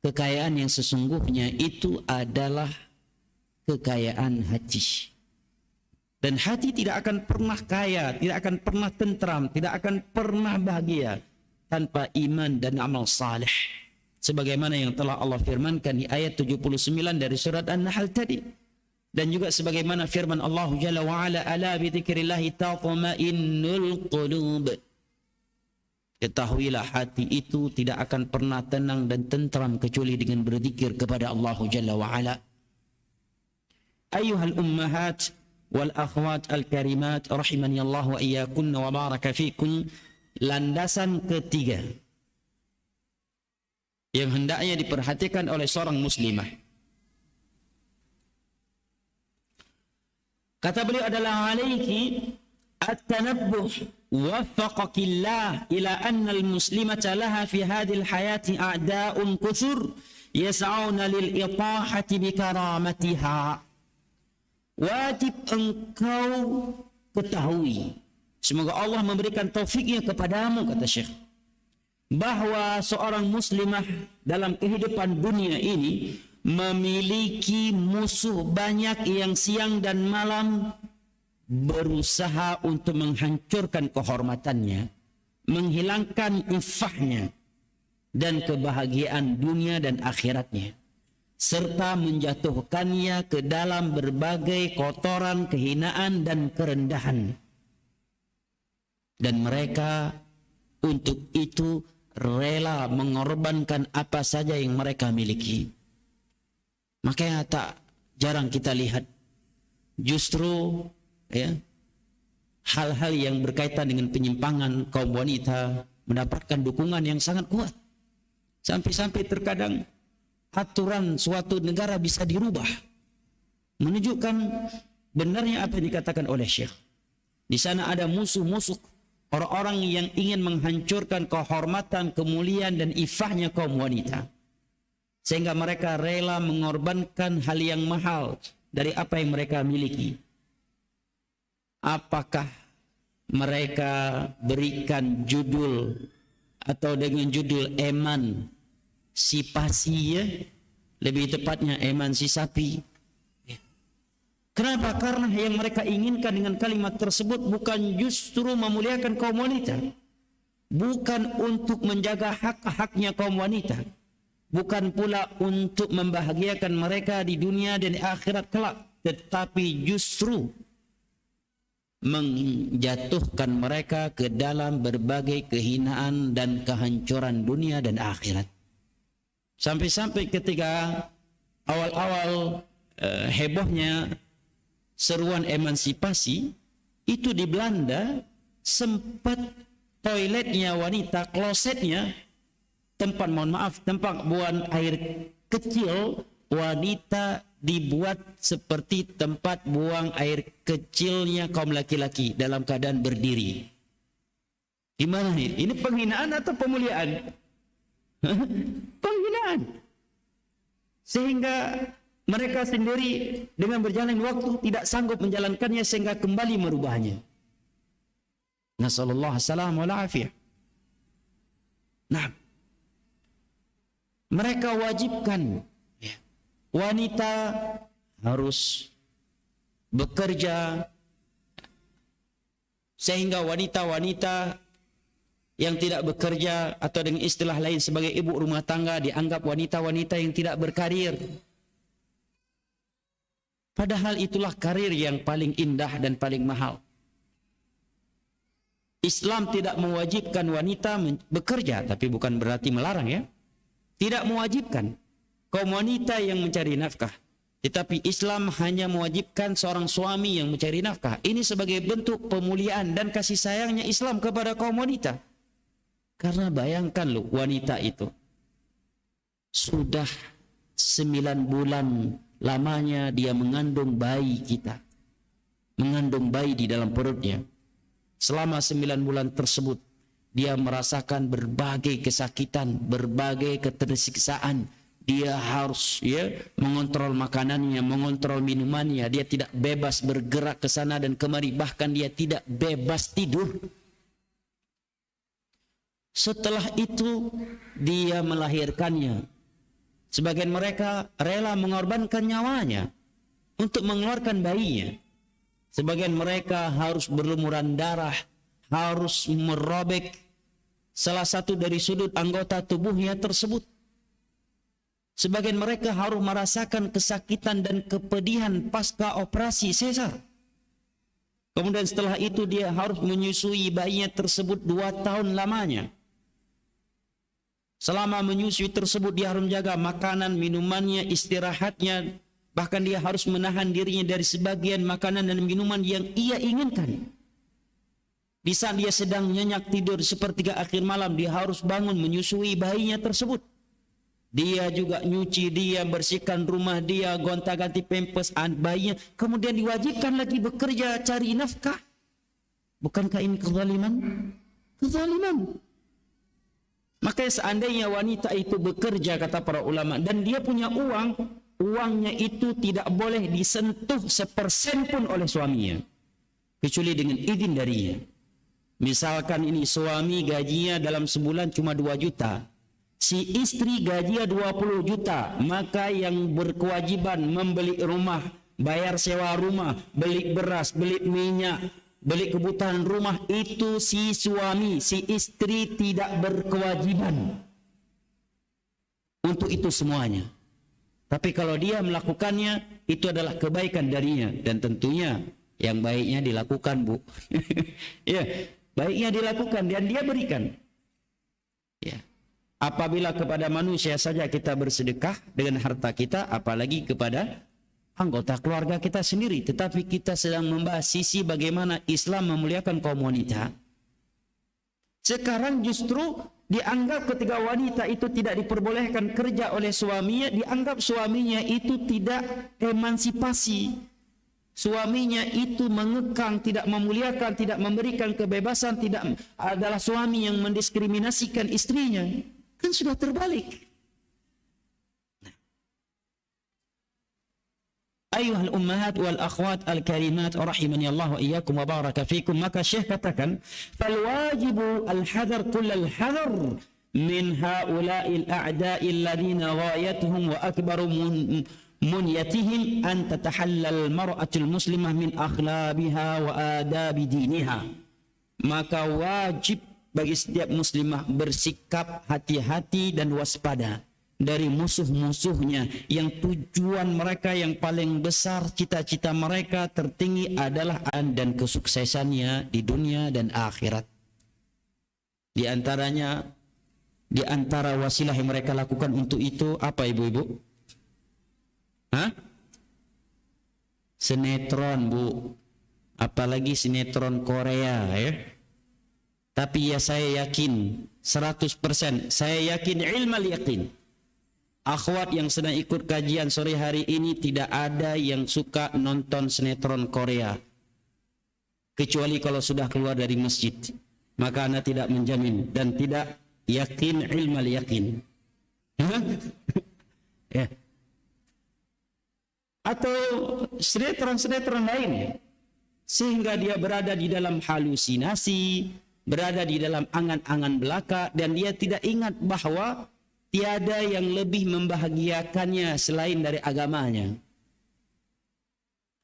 Kekayaan yang sesungguhnya itu adalah kekayaan hati. Dan hati tidak akan pernah kaya, tidak akan pernah tentram, tidak akan pernah bahagia tanpa iman dan amal saleh. Sebagaimana yang telah Allah firmankan di ayat 79 dari surat An-Nahl tadi. Dan juga sebagaimana firman Allah Jalla wa'ala, ala bidzikrillahi tatma'innul qulub. Ketahuilah hati itu tidak akan pernah tenang dan tentram kecuali dengan berzikir kepada Allah Jalla wa'ala. Ayuhal ummahat wal akhwat al-karimat rahimani Allah wa iyyakunna wa baraka fikum. Landasan ketiga yang hendaknya diperhatikan oleh seorang muslimah, kata beliau adalah alaiki at-tanabbuh waffaqakillah ila anna al-muslimata laha fi hadhihi al-hayati a'da'un kuthur yas'auna lil itahati bi karamatiha. Wajib engkau ketahui, semoga Allah memberikan taufiknya kepadamu, kata Syekh, bahwa seorang muslimah dalam kehidupan dunia ini memiliki musuh banyak yang siang dan malam berusaha untuk menghancurkan kehormatannya, menghilangkan ifahnya dan kebahagiaan dunia dan akhiratnya, serta menjatuhkannya ke dalam berbagai kotoran, kehinaan dan kerendahan. Dan mereka untuk itu rela mengorbankan apa saja yang mereka miliki. Makanya tak jarang kita lihat justru ya hal-hal yang berkaitan dengan penyimpangan kaum wanita mendapatkan dukungan yang sangat kuat. Sampai-sampai terkadang aturan suatu negara bisa dirubah menunjukkan benarnya apa yang dikatakan oleh Syekh. Di sana ada musuh-musuh orang-orang yang ingin menghancurkan kehormatan, kemuliaan dan ifahnya kaum wanita. Sehingga mereka rela mengorbankan hal yang mahal dari apa yang mereka miliki. Apakah mereka berikan judul atau dengan judul emansipasi, ya? Lebih tepatnya emansisasi. Kenapa? Karena yang mereka inginkan dengan kalimat tersebut bukan justru memuliakan kaum wanita, bukan untuk menjaga hak-haknya kaum wanita, bukan pula untuk membahagiakan mereka di dunia dan di akhirat kelak, tetapi justru menjatuhkan mereka ke dalam berbagai kehinaan dan kehancuran dunia dan akhirat. Sampai-sampai ketika awal-awal hebohnya seruan emansipasi itu di Belanda, sempat toiletnya wanita, klosetnya, tempat buang air kecil wanita dibuat seperti tempat buang air kecilnya kaum laki-laki dalam keadaan berdiri. Gimana ini? Ini penghinaan atau pemuliaan? Penghinaan. Sehingga mereka sendiri dengan berjalan waktu tidak sanggup menjalankannya sehingga kembali merubahnya. Nasallallahu alaihi wasallam. Nah, mereka wajibkan wanita harus bekerja, sehingga wanita-wanita yang tidak bekerja atau dengan istilah lain sebagai ibu rumah tangga dianggap wanita-wanita yang tidak berkarir. Padahal itulah karir yang paling indah dan paling mahal. Islam tidak mewajibkan wanita bekerja, tapi bukan berarti melarang, ya. Tidak mewajibkan kaum wanita yang mencari nafkah. Tetapi Islam hanya mewajibkan seorang suami yang mencari nafkah. Ini sebagai bentuk pemuliaan dan kasih sayangnya Islam kepada kaum wanita. Karena bayangkan loh, wanita itu sudah 9 bulan lamanya dia mengandung bayi kita, mengandung bayi di dalam perutnya. Selama 9 bulan tersebut dia merasakan berbagai kesakitan, berbagai ketersiksaan. Dia harus mengontrol makanannya, mengontrol minumannya. Dia tidak bebas bergerak ke sana dan kemari, bahkan dia tidak bebas tidur. Setelah itu dia melahirkannya. Sebagian mereka rela mengorbankan nyawanya untuk mengeluarkan bayinya. Sebagian mereka harus berlumuran darah, harus merobek salah satu dari sudut anggota tubuhnya tersebut. Sebagian mereka harus merasakan kesakitan dan kepedihan pasca operasi sesar. Kemudian setelah itu dia harus menyusui bayinya tersebut 2 tahun lamanya. Selama menyusui tersebut dia harus menjaga makanan, minumannya, istirahatnya. Bahkan dia harus menahan dirinya dari sebagian makanan dan minuman yang ia inginkan. Di saat dia sedang nyenyak tidur sepertiga akhir malam, dia harus bangun menyusui bayinya tersebut. Dia juga nyuci, dia bersihkan rumah dia, gonta-ganti pampers bayinya. Kemudian diwajibkan lagi bekerja cari nafkah. Bukankah ini kezaliman? Kezaliman. Makanya seandainya wanita itu bekerja, kata para ulama, dan dia punya uang, uangnya itu tidak boleh disentuh 1% pun oleh suaminya, kecuali dengan izin darinya. Misalkan ini suami gajinya dalam sebulan cuma 2 juta, si istri gajinya 20 juta, maka yang berkewajiban membeli rumah, bayar sewa rumah, beli beras, beli minyak, beli kebutuhan rumah itu si suami, si istri tidak berkewajiban untuk itu semuanya. Tapi kalau dia melakukannya, itu adalah kebaikan darinya, dan tentunya yang baiknya dilakukan, Bu. Ya, baiknya dilakukan dan dia berikan. Ya. Apabila kepada manusia saja kita bersedekah dengan harta kita, apalagi kepada anggota keluarga kita sendiri. Tetapi kita sedang membahas sisi bagaimana Islam memuliakan kaum wanita. Sekarang justru dianggap ketika wanita itu tidak diperbolehkan kerja oleh suaminya, dianggap suaminya itu tidak emansipasi. suaminya itu mengekang, tidak memuliakan, tidak memberikan kebebasan, tidak adalah suami yang mendiskriminasikan istrinya, kan sudah terbalik. Ayuhal ummahat wal akhwat al karimat rahimani Allah wa iyyakum wa baraka fikum. Maka Syekh katakan, fal wajibu al hadar kull al hadar min haula'il a'da'i alladhina ghayatuhum wa akbaru munyatihim an tatahallal mar'atul muslimah min akhlabiha wa adabi diniha. Maka wajib bagi setiap muslimah bersikap hati-hati dan waspada dari musuh-musuhnya yang tujuan mereka yang paling besar, cita-cita mereka tertinggi adalah dan kesuksesannya di dunia dan akhirat. Di antaranya, di antara wasilah yang mereka lakukan untuk itu apa, ibu-ibu? Hah? Sinetron, Bu. Apalagi sinetron Korea, ya. Tapi ya saya yakin 100%, saya yakin ilmal yakin, akhwat yang sedang ikut kajian sore hari ini tidak ada yang suka nonton sinetron Korea. Kecuali kalau sudah keluar dari masjid. Maka Anda tidak menjamin dan tidak yakin ilmal yakin. Ya. Atau sinetron-sinetron lainnya. Sehingga dia berada di dalam halusinasi, berada di dalam angan-angan belaka, dan dia tidak ingat bahwa tiada yang lebih membahagiakannya selain dari agamanya.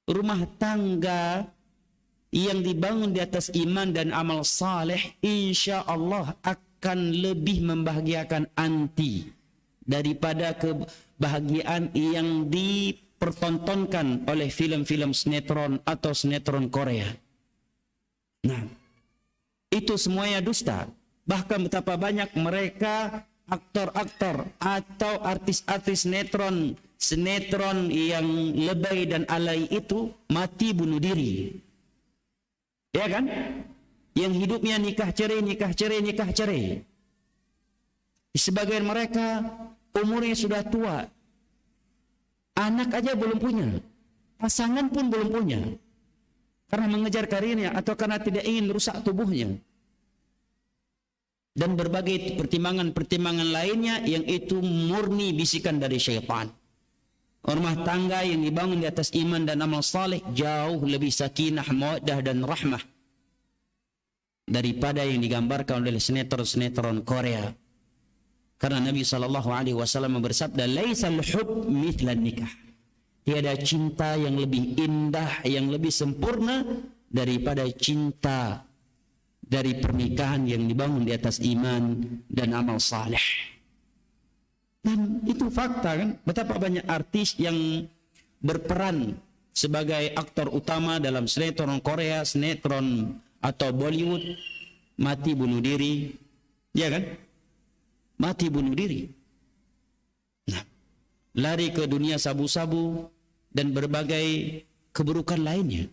Rumah tangga yang dibangun di atas iman dan amal saleh, insya Allah akan lebih membahagiakan anti daripada kebahagiaan yang dipertontonkan oleh film-film sinetron atau sinetron Korea. Nah, itu semuanya dusta. Bahkan betapa banyak mereka aktor-aktor atau artis-artis sinetron yang lebay dan alay itu mati bunuh diri. Ya kan? Yang hidupnya nikah cerai. Sebagian mereka umurnya sudah tua. Anak aja belum punya. Pasangan pun belum punya. Karena mengejar karirnya atau karena tidak ingin rusak tubuhnya. Dan berbagai pertimbangan-pertimbangan lainnya yang itu murni bisikan dari syaitan. Rumah tangga yang dibangun di atas iman dan amal saleh jauh lebih sakinah, mawaddah dan rahmah daripada yang digambarkan oleh sinetron-sinetron Korea. Karena Nabi SAW bersabda, "Laisal hub mithlan nikah." Tiada cinta yang lebih indah, yang lebih sempurna daripada cinta dari pernikahan yang dibangun di atas iman dan amal saleh. Dan itu fakta kan, betapa banyak artis yang berperan sebagai aktor utama dalam sinetron Korea, sinetron atau Bollywood, mati bunuh diri, ya kan? Mati bunuh diri. Nah, lari ke dunia sabu-sabu dan berbagai keburukan lainnya.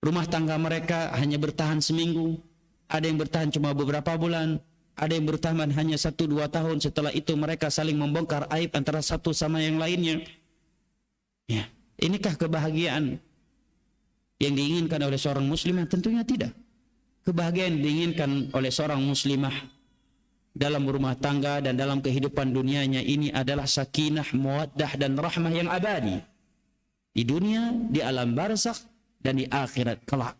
Rumah tangga mereka hanya bertahan seminggu, ada yang bertahan cuma beberapa bulan, ada yang bertahan hanya 1-2 tahun. Setelah itu mereka saling membongkar aib antara satu sama yang lainnya. Ya, inikah kebahagiaan yang diinginkan oleh seorang muslimah? Tentunya tidak. Kebahagiaan yang diinginkan oleh seorang muslimah dalam rumah tangga dan dalam kehidupan dunianya ini adalah sakinah, mawaddah dan rahmah yang abadi. Di dunia, di alam barzakh dan di akhirat kelak.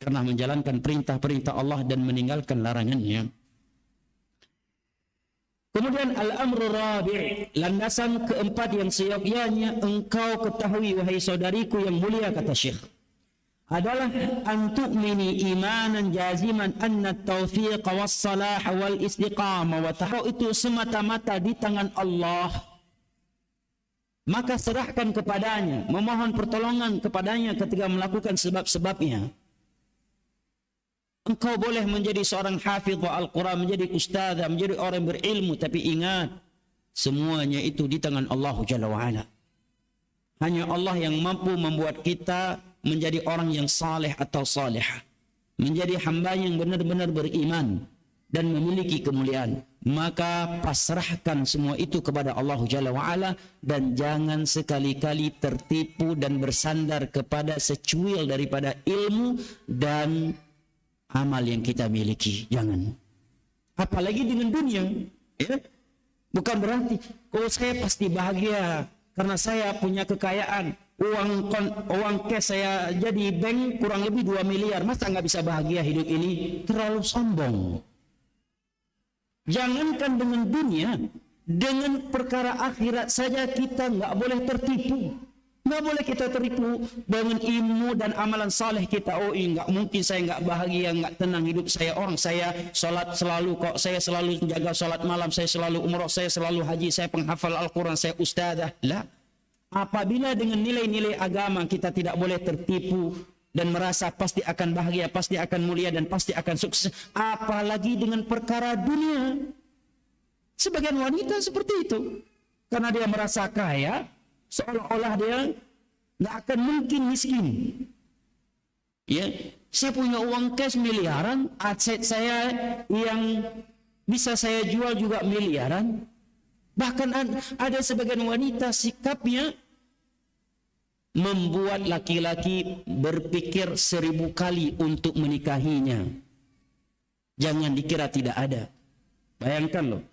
Karena menjalankan perintah-perintah Allah dan meninggalkan larangannya. Kemudian al-amru rabi', landasan keempat yang seyogyanya engkau ketahui wahai saudariku yang mulia, kata Syekh, adalah antu'mini imanan jaziman anna taufiq was salah wal istiqamah wa tahaw itu semata-mata di tangan Allah. Maka serahkan kepadanya, memohon pertolongan kepadanya ketika melakukan sebab-sebabnya. Engkau boleh menjadi seorang hafidh Al-Quran, menjadi ustazah, menjadi orang berilmu, tapi ingat, semuanya itu di tangan Allah Jalla wa'ala. Hanya Allah yang mampu membuat kita menjadi orang yang saleh atau salihah, menjadi hamba yang benar-benar beriman, dan memiliki kemuliaan. Maka pasrahkan semua itu kepada Allah Jalla wa'ala, dan jangan sekali-kali tertipu dan bersandar kepada secuil daripada ilmu dan amal yang kita miliki. Jangan. Apalagi dengan dunia, ya. Bukan berarti kalau saya pasti bahagia karena saya punya kekayaan, uang cash saya jadi bank kurang lebih 2 miliar, masa nggak bisa bahagia hidup ini? Terlalu sombong. Jangankan dengan dunia, dengan perkara akhirat saja kita nggak boleh tertipu. Nggak boleh kita tertipu dengan ilmu dan amalan saleh kita. Oh, nggak mungkin saya nggak bahagia, nggak tenang hidup saya. Orang saya sholat selalu kok, saya selalu menjaga sholat malam, saya selalu umrah, saya selalu haji, saya penghafal Al-Quran, saya ustadzah. Lah, apabila dengan nilai-nilai agama kita tidak boleh tertipu dan merasa pasti akan bahagia, pasti akan mulia, dan pasti akan sukses, apalagi dengan perkara dunia. Sebagian wanita seperti itu, karena dia merasa kaya, seolah-olah dia nggak akan mungkin miskin. Ya, saya punya uang cash miliaran, aset saya yang bisa saya jual juga miliaran. Bahkan ada sebagian wanita sikapnya membuat laki-laki berpikir 1000 kali untuk menikahinya. Jangan dikira tidak ada. Bayangkan loh.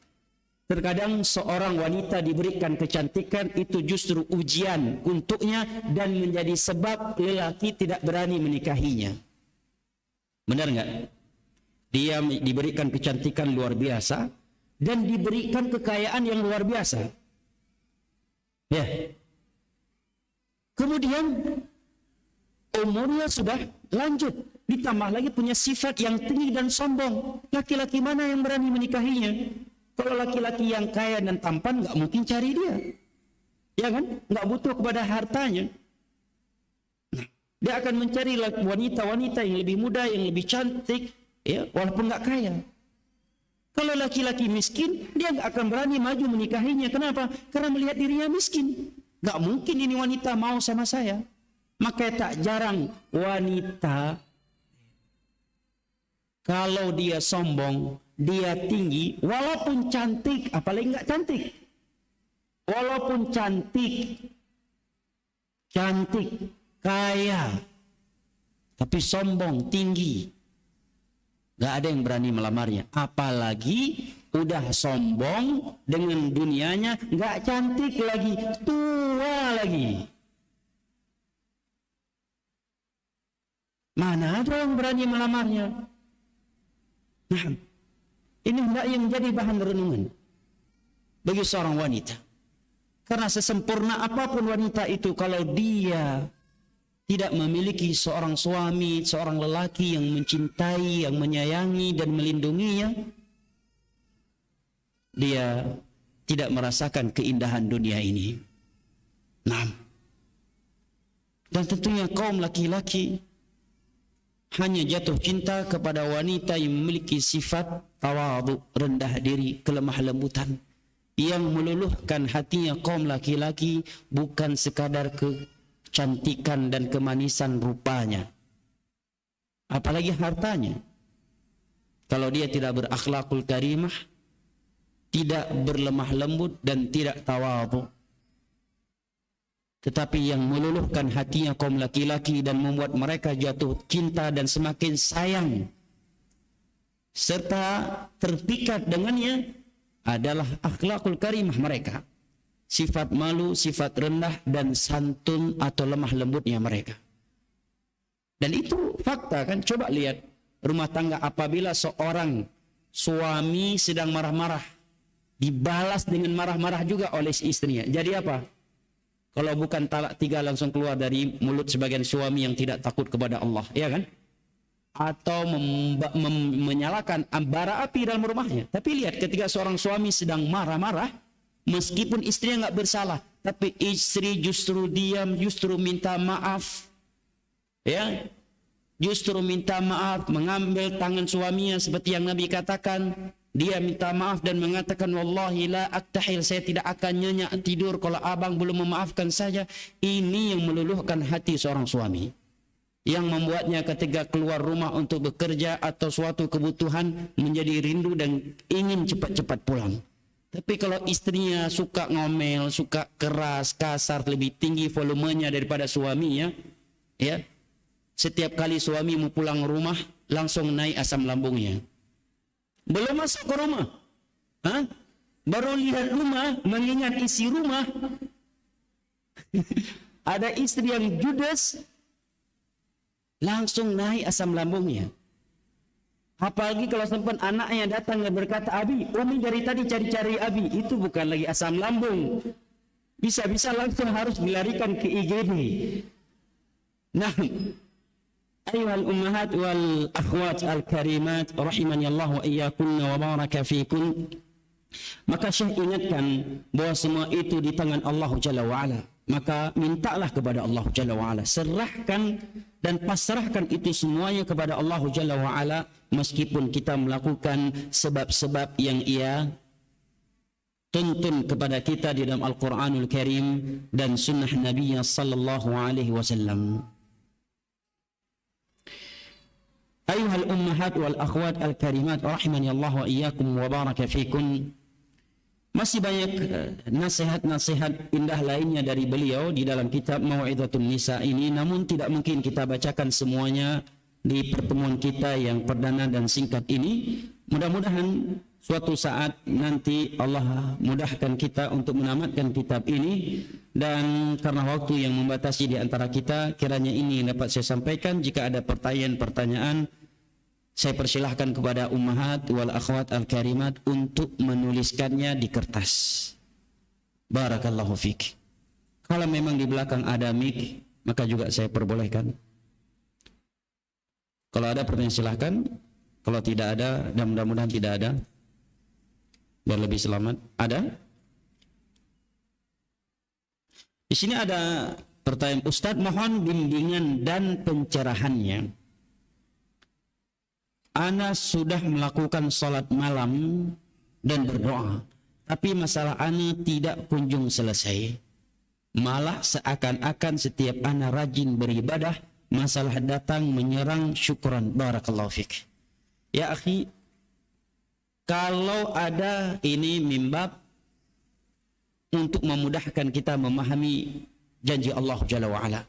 Terkadang seorang wanita diberikan kecantikan itu justru ujian untuknya dan menjadi sebab lelaki tidak berani menikahinya. Benar nggak? Dia diberikan kecantikan luar biasa dan diberikan kekayaan yang luar biasa. Ya. Kemudian umurnya sudah lanjut, ditambah lagi punya sifat yang tinggi dan sombong. Laki-laki mana yang berani menikahinya? Kalau laki-laki yang kaya dan tampan nggak mungkin cari dia, ya kan? Nggak butuh kepada hartanya. Nah, dia akan mencari wanita-wanita yang lebih muda, yang lebih cantik, ya, walaupun nggak kaya. Kalau laki-laki miskin, dia nggak akan berani maju menikahinya. Kenapa? Karena melihat dirinya miskin. Nggak mungkin ini wanita mau sama saya. Maka tak jarang wanita kalau dia sombong, dia tinggi, walaupun cantik, apalagi nggak cantik, walaupun cantik, kaya, tapi sombong, tinggi, nggak ada yang berani melamarnya. Apalagi udah sombong dengan dunianya, nggak cantik lagi, tua lagi. Mana ada yang berani melamarnya? Nah, ini hendaknya menjadi bahan renungan bagi seorang wanita. Karena sesempurna apapun wanita itu, kalau dia tidak memiliki seorang suami, seorang lelaki yang mencintai, yang menyayangi dan melindunginya, dia tidak merasakan keindahan dunia ini. Nah, dan tentunya kaum laki-laki hanya jatuh cinta kepada wanita yang memiliki sifat tawadhu, rendah diri, kelemah lembutan. Yang meluluhkan hatinya kaum laki-laki bukan sekadar kecantikan dan kemanisan rupanya, apalagi hartanya. Kalau dia tidak berakhlakul karimah, tidak berlemah lembut dan tidak tawadhu, tetapi yang meluluhkan hatinya kaum laki-laki dan membuat mereka jatuh cinta dan semakin sayang serta terpikat dengannya adalah akhlakul karimah mereka, sifat malu, sifat rendah dan santun atau lemah lembutnya mereka. Dan itu fakta kan. Coba lihat rumah tangga, apabila seorang suami sedang marah-marah, dibalas dengan marah-marah juga oleh istrinya, jadi apa? Kalau bukan talak 3 langsung keluar dari mulut sebagian suami yang tidak takut kepada Allah, ya kan? Atau menyalakan bara api dalam rumahnya. Tapi lihat, ketika seorang suami sedang marah-marah, meskipun istrinya nggak bersalah, tapi istri justru diam, justru minta maaf, ya, justru minta maaf, mengambil tangan suaminya seperti yang Nabi katakan. Dia minta maaf dan mengatakan, wallahi la aktahil, saya tidak akan nyenyak tidur kalau abang belum memaafkan saja. Ini yang meluluhkan hati seorang suami. yang membuatnya ketika keluar rumah untuk bekerja atau suatu kebutuhan menjadi rindu dan ingin cepat-cepat pulang. Tapi kalau istrinya suka ngomel, suka keras, kasar, lebih tinggi volumenya daripada suaminya, ya, setiap kali suami mau pulang rumah langsung naik asam lambungnya. Belum masuk ke rumah, baru lihat rumah, mengingat isi rumah, ada istri yang judes, langsung naik asam lambungnya. Apalagi kalau sempat anaknya datang dan berkata, "Abi, Umi dari tadi cari-cari Abi." Itu bukan lagi asam lambung. Bisa-bisa langsung harus dilarikan ke IGD. Nah, ayuhal ummahat wal akhwat al-karimat, rahimani Allah wa iyyakunna wa baraka fikum. Maka Syekh ingatkan bahwa semua itu di tangan Allah Jalla wa'ala. Maka mintalah kepada Allah Jalla wa'ala. Serahkan dan pasrahkan itu semuanya kepada Allah Jalla wa'ala. Meskipun kita melakukan sebab-sebab yang Ia tuntun kepada kita di dalam Al-Quranul Karim dan sunnah Nabi sallallahu alaihi wasallam. Ayuhal ummahat wal akhwat al-karimat, rahimani Allah wa iyyakum wa baraka fikum. Masih banyak nasihat-nasihat indah lainnya dari beliau di dalam kitab Mau'izatun Nisa ini, namun tidak mungkin kita bacakan semuanya di pertemuan kita yang perdana dan singkat ini. Mudah-mudahan suatu saat nanti Allah mudahkan kita untuk menamatkan kitab ini, dan karena waktu yang membatasi di antara kita, kiranya ini yang dapat saya sampaikan. Jika ada pertanyaan-pertanyaan, saya persilahkan kepada ummahat wal akhwat al-karimat untuk menuliskannya di kertas. Barakallahu fiik. Kalau memang di belakang ada mic, maka juga saya perbolehkan. Kalau ada pertanyaan silahkan. Kalau tidak ada, dan mudah-mudahan tidak ada, biar lebih selamat. Ada? Di sini ada pertanyaan, Ustadz mohon bimbingan dan pencerahannya. Ana sudah melakukan salat malam dan berdoa, tapi masalah ana tidak kunjung selesai. Malah seakan-akan setiap ana rajin beribadah, masalah datang menyerang. Syukran, barakallahu fik. Ya akhi, kalau ada ini mimbab untuk memudahkan kita memahami janji Allah Jalla wa'ala.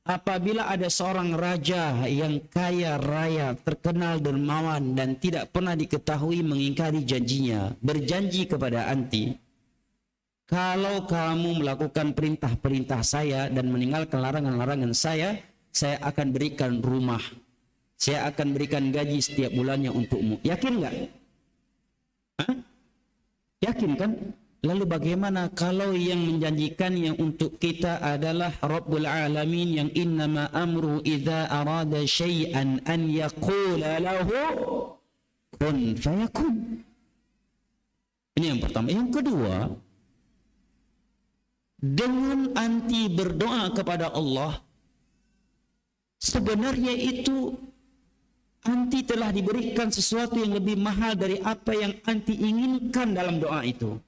Apabila ada seorang raja yang kaya raya, terkenal dermawan dan tidak pernah diketahui mengingkari janjinya, berjanji kepada anti, kalau kamu melakukan perintah-perintah saya dan meninggalkan larangan-larangan saya akan berikan rumah, saya akan berikan gaji setiap bulannya untukmu. Yakin nggak? Yakin kan? Lalu bagaimana kalau yang menjanjikannya untuk kita adalah Rabbul Alamin yang innama amru idza arada syai'an an yaqula lahu kun fayakun. Ini yang pertama. Yang kedua, dengan anti berdoa kepada Allah, sebenarnya itu anti telah diberikan sesuatu yang lebih mahal dari apa yang anti inginkan dalam doa itu.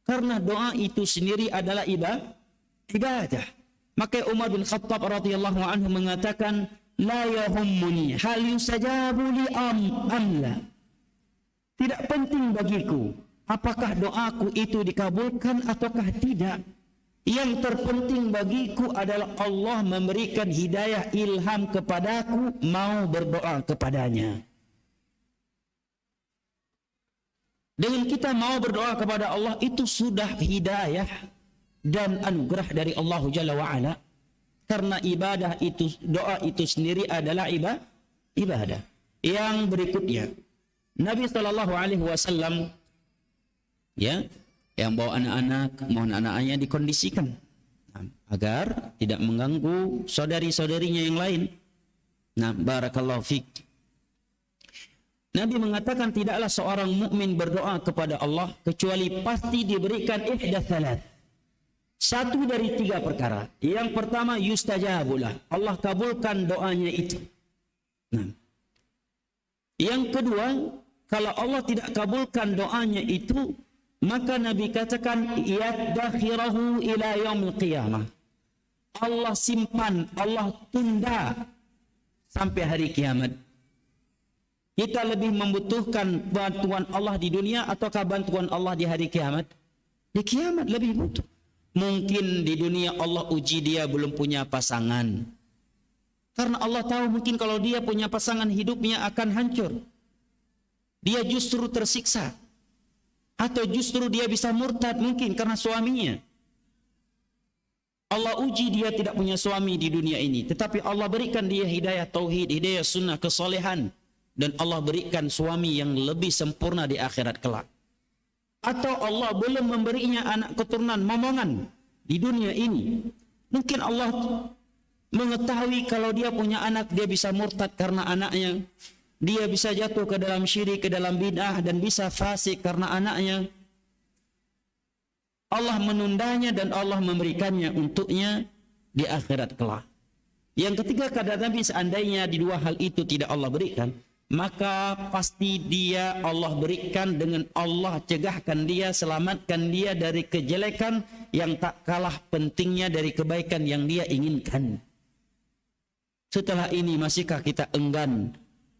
Karena doa itu sendiri adalah ibadah. Maka Umar bin Khattab radhiyallahu anhu mengatakan, la yahummuni hal yusajabu li amla. Tidak penting bagiku apakah doaku itu dikabulkan ataukah tidak. Yang terpenting bagiku adalah Allah memberikan hidayah ilham kepadaku mau berdoa kepadanya. Dengan kita mau berdoa kepada Allah itu sudah hidayah dan anugerah dari Allah Jalla wa'ala. Karena ibadah itu, doa itu sendiri adalah ibadah. Yang berikutnya, Nabi SAW ya, yang bawa anak-anak, mohon anak-anaknya dikondisikan agar tidak mengganggu saudari-saudarinya yang lain. Nah, barakallahu fiik. Nabi mengatakan tidaklah seorang mukmin berdoa kepada Allah kecuali pasti diberikan ihdath thalath. Satu dari tiga perkara. Yang pertama, yustajabulah. Allah kabulkan doanya itu. Nah. Yang kedua, kalau Allah tidak kabulkan doanya itu, maka Nabi katakan yadakhirahu ila yaumil qiyamah. Allah simpan, Allah tunda sampai hari kiamat. Kita lebih membutuhkan bantuan Allah di dunia ataukah bantuan Allah di hari kiamat? Di kiamat lebih butuh. Mungkin di dunia Allah uji dia belum punya pasangan. Karena Allah tahu mungkin kalau dia punya pasangan hidupnya akan hancur. Dia justru tersiksa. Atau justru dia bisa murtad mungkin karena suaminya. Allah uji dia tidak punya suami di dunia ini. Tetapi Allah berikan dia hidayah tauhid, hidayah sunnah, kesolehan. Dan Allah berikan suami yang lebih sempurna di akhirat kelak. Atau Allah belum memberinya anak keturunan momongan di dunia ini. Mungkin Allah mengetahui kalau dia punya anak, dia bisa murtad karena anaknya. Dia bisa jatuh ke dalam syirik, ke dalam bid'ah, dan bisa fasik karena anaknya. Allah menundanya dan Allah memberikannya untuknya di akhirat kelak. Yang ketiga, kata Nabi, seandainya di dua hal itu tidak Allah berikan, maka pasti dia Allah berikan dengan Allah cegahkan dia, selamatkan dia dari kejelekan yang tak kalah pentingnya dari kebaikan yang dia inginkan. Setelah ini masihkah kita enggan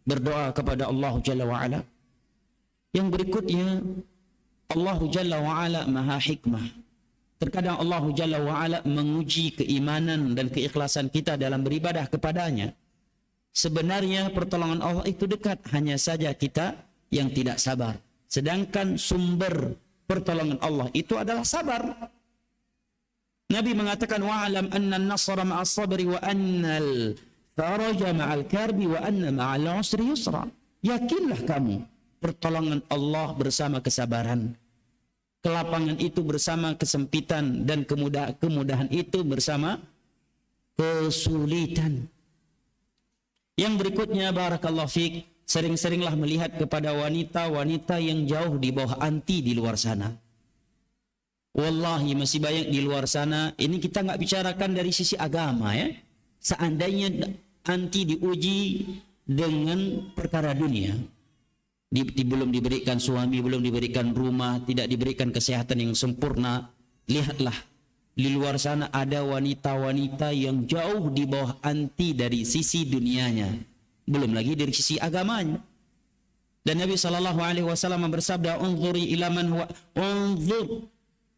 berdoa kepada Allah Jalla wa'ala? Yang berikutnya, Allah Jalla wa'ala maha hikmah. Terkadang Allah Jalla wa'ala menguji keimanan dan keikhlasan kita dalam beribadah kepadanya. Sebenarnya pertolongan Allah itu dekat, hanya saja kita yang tidak sabar. Sedangkan sumber pertolongan Allah itu adalah sabar. Nabi mengatakan, wa'alam anna an-nasra ma'as sabri wa annal faraja ma'al karbi wa anna ma'al usri yusra. Yakinlah kamu, pertolongan Allah bersama kesabaran. Kelapangan itu bersama kesempitan, dan kemudahan itu bersama kesulitan. Yang berikutnya, barakallahu fiik, sering-seringlah melihat kepada wanita-wanita yang jauh di bawah anti di luar sana. Wallahi masih banyak di luar sana. Ini kita nggak bicarakan dari sisi agama ya. Seandainya anti diuji dengan perkara dunia, belum diberikan suami, belum diberikan rumah, tidak diberikan kesehatan yang sempurna, lihatlah di luar sana ada wanita-wanita yang jauh di bawah anti dari sisi dunianya, belum lagi dari sisi agamanya. Dan Nabi SAW bersabda, unzuri ila man huwa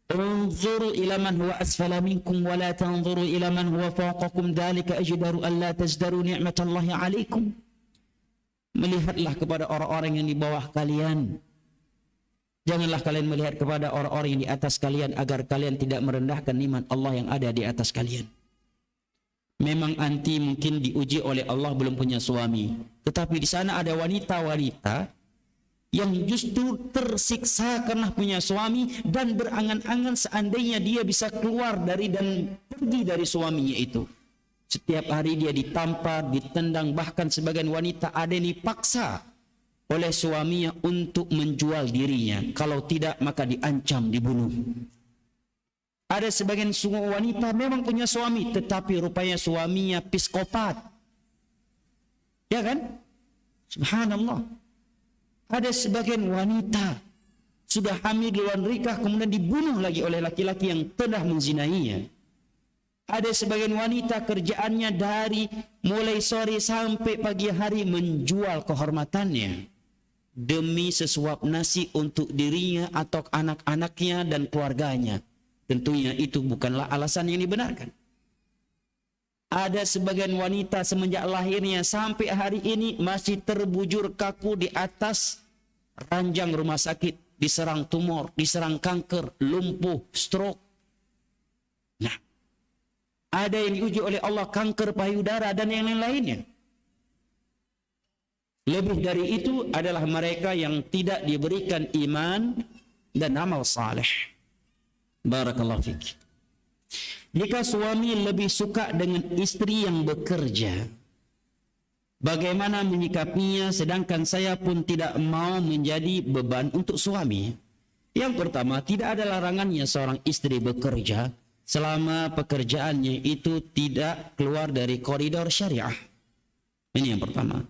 unzuru ila man huwa asfala minkum wa la tanzuru ila man huwa fawqakum dzalika ajdaru an la tazdaru ni'matallahi 'alaikum. Melihatlah kepada orang-orang yang di bawah kalian. Janganlah kalian melihat kepada orang-orang yang di atas kalian, agar kalian tidak merendahkan nikmat Allah yang ada di atas kalian. Memang anti mungkin diuji oleh Allah belum punya suami, tetapi di sana ada wanita-wanita yang justru tersiksa karena punya suami dan berangan-angan seandainya dia bisa keluar dari dan pergi dari suaminya itu. Setiap hari dia ditampar, ditendang, bahkan sebagian wanita ada yang dipaksa oleh suaminya untuk menjual dirinya. Kalau tidak maka diancam, dibunuh. Ada sebagian wanita memang punya suami, tetapi rupanya suaminya psikopat. Ya kan? Subhanallah. Ada sebagian wanita sudah hamil di luar nikah kemudian dibunuh lagi oleh laki-laki yang telah menzinainya. Ada sebagian wanita kerjaannya dari mulai sore sampai pagi hari menjual kehormatannya demi sesuap nasi untuk dirinya atau anak-anaknya dan keluarganya. Tentunya itu bukanlah alasan yang dibenarkan. Ada sebagian wanita semenjak lahirnya sampai hari ini masih terbujur kaku di atas ranjang rumah sakit, diserang tumor, diserang kanker, lumpuh, stroke. Nah, ada yang diuji oleh Allah kanker payudara dan yang lain-lainnya. Lebih dari itu adalah mereka yang tidak diberikan iman dan amal saleh. Barakallahu fiik. Jika suami lebih suka dengan istri yang bekerja, bagaimana menyikapinya sedangkan saya pun tidak mau menjadi beban untuk suami? Yang pertama, tidak ada larangannya seorang istri bekerja selama pekerjaannya itu tidak keluar dari koridor syariah. Ini yang pertama.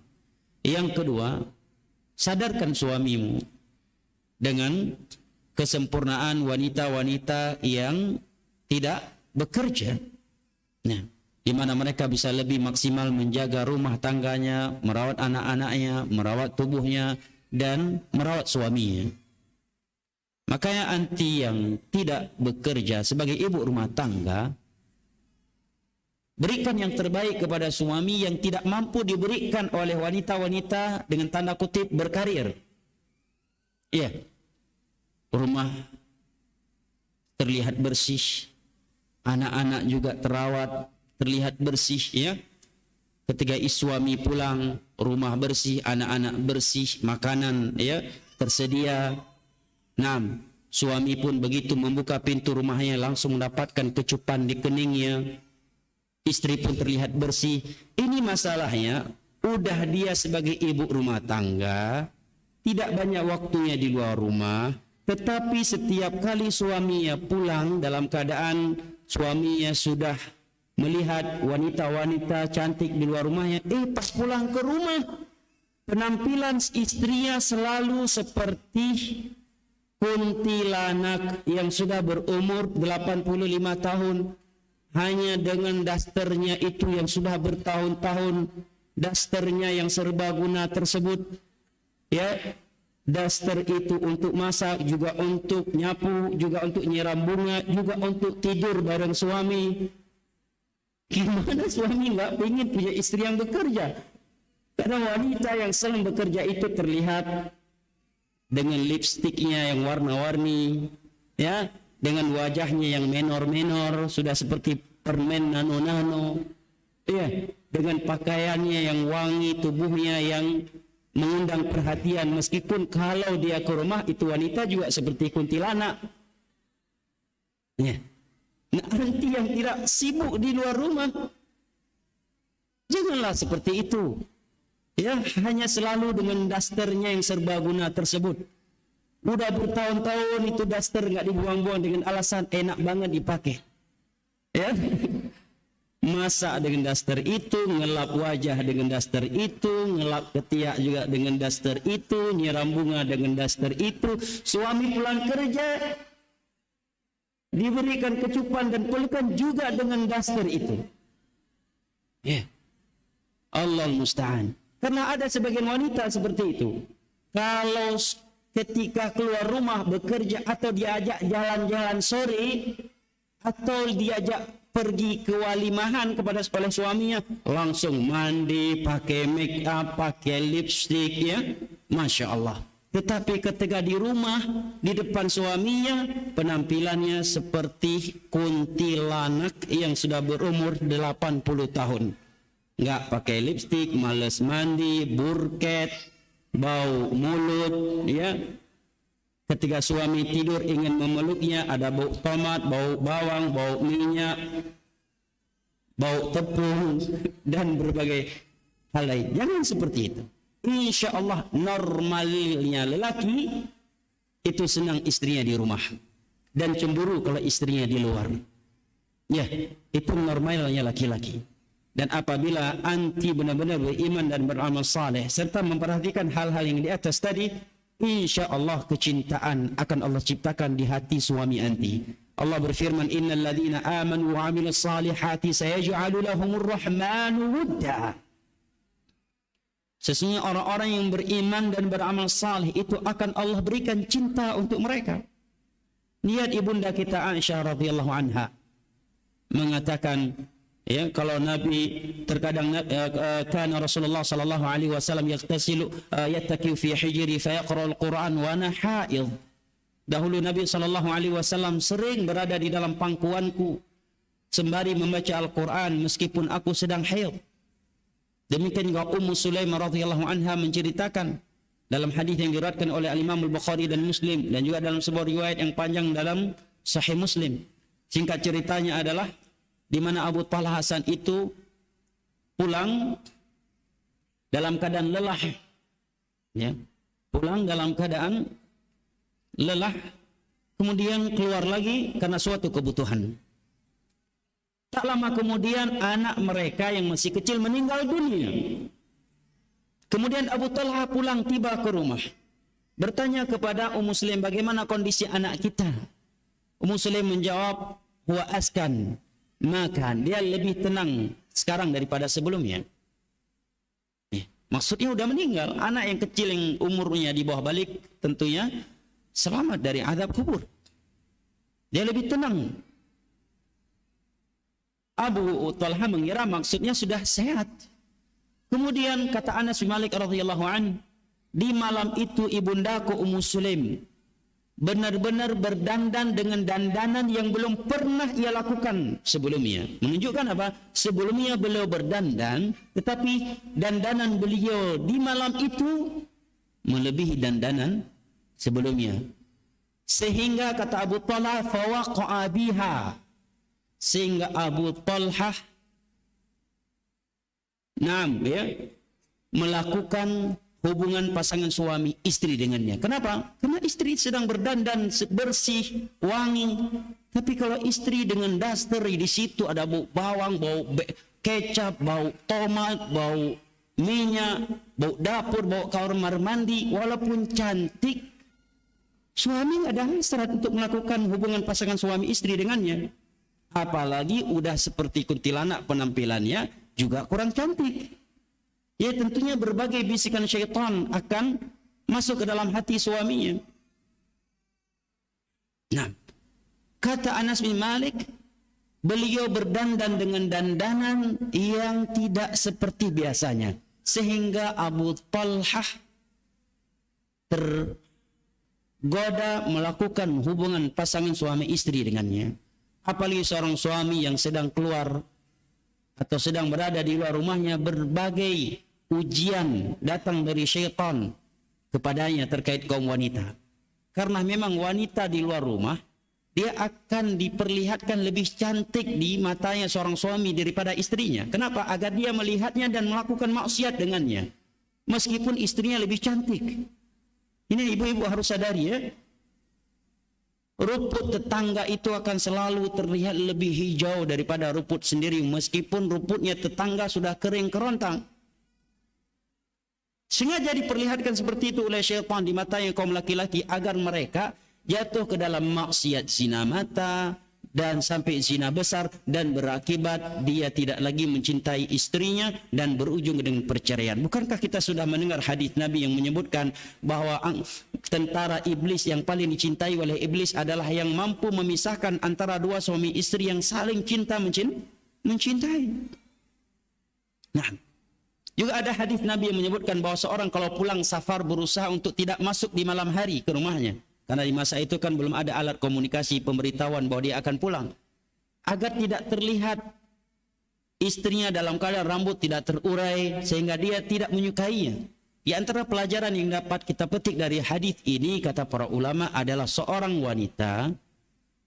Yang kedua, sadarkan suamimu dengan kesempurnaan wanita-wanita yang tidak bekerja. Nah, di mana mereka bisa lebih maksimal menjaga rumah tangganya, merawat anak-anaknya, merawat tubuhnya, dan merawat suaminya. Makanya anti yang tidak bekerja sebagai ibu rumah tangga, berikan yang terbaik kepada suami yang tidak mampu diberikan oleh wanita-wanita dengan tanda kutip berkarir. Iya, rumah terlihat bersih, anak-anak juga terawat, terlihat bersih, ya. Ketika suami pulang, rumah bersih, anak-anak bersih, makanan ya tersedia. Nah, suami pun begitu membuka pintu rumahnya langsung mendapatkan kecupan di keningnya. Istri pun terlihat bersih. Ini masalahnya, udah dia sebagai ibu rumah tangga, tidak banyak waktunya di luar rumah, tetapi setiap kali suaminya pulang dalam keadaan suaminya sudah melihat wanita-wanita cantik di luar rumahnya, pas pulang ke rumah, penampilan istrinya selalu seperti kuntilanak yang sudah berumur 85 tahun, hanya dengan dasternya itu yang sudah bertahun-tahun, dasternya yang serbaguna tersebut, ya, daster itu untuk masak, juga untuk nyapu, juga untuk nyiram bunga, juga untuk tidur bareng suami. Gimana suami nggak ingin punya istri yang bekerja? Karena wanita yang sering bekerja itu terlihat dengan lipstiknya yang warna-warni, ya, dengan wajahnya yang menor-menor, sudah seperti permen nano-nano, ya, dengan pakaiannya yang wangi, tubuhnya yang mengundang perhatian, meskipun kalau dia ke rumah itu wanita juga seperti kuntilanak. Ya. Nah, anti yang tidak sibuk di luar rumah, janganlah seperti itu. Ya, hanya selalu dengan dasternya yang serbaguna tersebut. Udah bertahun-tahun itu daster nggak dibuang-buang dengan alasan enak banget dipakai. Ya, masak dengan daster itu, ngelap wajah dengan daster itu, ngelap ketiak juga dengan daster itu, nyiram bunga dengan daster itu. Suami pulang kerja diberikan kecupan dan pelukan juga dengan daster itu. Ya, Allah musta'an. Karena ada sebagian wanita seperti itu. Kalau ketika keluar rumah bekerja atau diajak jalan-jalan sore atau diajak pergi ke walimahan kepada oleh suaminya, langsung mandi, pakai make up, pakai lipstick, ya, Masya Allah. Tetapi ketika di rumah, di depan suaminya, penampilannya seperti kuntilanak yang sudah berumur 80 tahun. Nggak pakai lipstick, males mandi, burket, bau mulut, ya. Ketika suami tidur ingin memeluknya, ada bau tomat, bau bawang, bau minyak, bau tepung, dan berbagai hal lain. Jangan seperti itu. Insya Allah normalnya lelaki itu senang istrinya di rumah dan cemburu kalau istrinya di luar. Ya, itu normalnya laki-laki. Dan apabila anti benar-benar beriman dan beramal saleh serta memperhatikan hal-hal yang di atas tadi, insya Allah kecintaan akan Allah ciptakan di hati suami anti. Allah berfirman, innal ladzina amanu wa 'amilus salihati sayaj'alu lahumur rahmanu wudda. Sesungguhnya orang-orang yang beriman dan beramal saleh itu akan Allah berikan cinta untuk mereka. Lihat ibunda kita Aisyah radhiyallahu anha mengatakan, ya, kalau Nabi terkadang kana Rasulullah sallallahu alaihi wasallam yaghtasilu yattakiu fi hijri fa yaqra'ul Qur'an wa ana haid. Dahulu Nabi sallallahu alaihi wasallam sering berada di dalam pangkuanku sembari membaca Al-Qur'an meskipun aku sedang haid. Demikian juga Ummu Sulaimah radhiyallahu anha menceritakan dalam hadis yang diriwayatkan oleh Imam Al-Bukhari dan Muslim dan juga dalam sebuah riwayat yang panjang dalam Sahih Muslim. Singkat ceritanya adalah di mana Abu Talha Hasan itu pulang dalam keadaan lelah, ya, pulang dalam keadaan lelah, kemudian keluar lagi karena suatu kebutuhan. Tak lama kemudian anak mereka yang masih kecil meninggal dunia. Kemudian Abu Talha pulang tiba ke rumah, bertanya kepada Ummu Sulaim, bagaimana kondisi anak kita? Ummu Sulaim menjawab, huwa askan, makan. Dia lebih tenang sekarang daripada sebelumnya. Maksudnya udah meninggal. Anak yang kecil yang umurnya di bawah balik tentunya selamat dari azab kubur. Dia lebih tenang. Abu Talha mengira maksudnya sudah sehat. Kemudian kata Anas bin Malik radhiyallahu an, di malam itu ibundaku Ummu Sulaim benar-benar berdandan dengan dandanan yang belum pernah ia lakukan sebelumnya. Menunjukkan apa? Sebelumnya beliau berdandan, tetapi dandanan beliau di malam itu melebihi dandanan sebelumnya. Sehingga kata Abu Talha, fawaqa'a biha, sehingga Abu Talha melakukan hubungan pasangan suami istri dengannya. Kenapa? Karena istri sedang berdandan bersih, wangi. Tapi kalau istri dengan daster, di situ ada bau bawang, bau kecap, bau tomat, bau minyak, bau dapur, bau kamar mandi, walaupun cantik, suami nggak ada hasrat untuk melakukan hubungan pasangan suami istri dengannya. Apalagi udah seperti kuntilanak penampilannya, juga kurang cantik. Ya tentunya berbagai bisikan syaitan akan masuk ke dalam hati suaminya. Nah, kata Anas bin Malik, beliau berdandan dengan dandanan yang tidak seperti biasanya. Sehingga Abu Talha tergoda melakukan hubungan pasangan suami istri dengannya. Apalagi seorang suami yang sedang keluar atau sedang berada di luar rumahnya, berbagai ujian datang dari syaitan kepadanya terkait kaum wanita. Karena memang wanita di luar rumah, dia akan diperlihatkan lebih cantik di matanya seorang suami daripada istrinya. Kenapa? Agar dia melihatnya dan melakukan maksiat dengannya, meskipun istrinya lebih cantik. Ini ibu-ibu harus sadari ya. Rumput tetangga itu akan selalu terlihat lebih hijau daripada rumput sendiri, meskipun rumputnya tetangga sudah kering kerontang. Sengaja diperlihatkan seperti itu oleh syaitan di matanya kaum laki-laki agar mereka jatuh ke dalam maksiat zina mata dan sampai zina besar, dan berakibat dia tidak lagi mencintai istrinya dan berujung dengan perceraian. Bukankah kita sudah mendengar hadis Nabi yang menyebutkan bahwa tentara iblis yang paling dicintai oleh iblis adalah yang mampu memisahkan antara dua suami istri yang saling cinta mencintai. Nah, juga ada hadis Nabi yang menyebutkan bahwa seorang kalau pulang safar berusaha untuk tidak masuk di malam hari ke rumahnya. Karena di masa itu kan belum ada alat komunikasi pemberitahuan bahwa dia akan pulang. Agar tidak terlihat istrinya dalam keadaan rambut tidak terurai sehingga dia tidak menyukainya. Di antara pelajaran yang dapat kita petik dari hadis ini, kata para ulama, adalah seorang wanita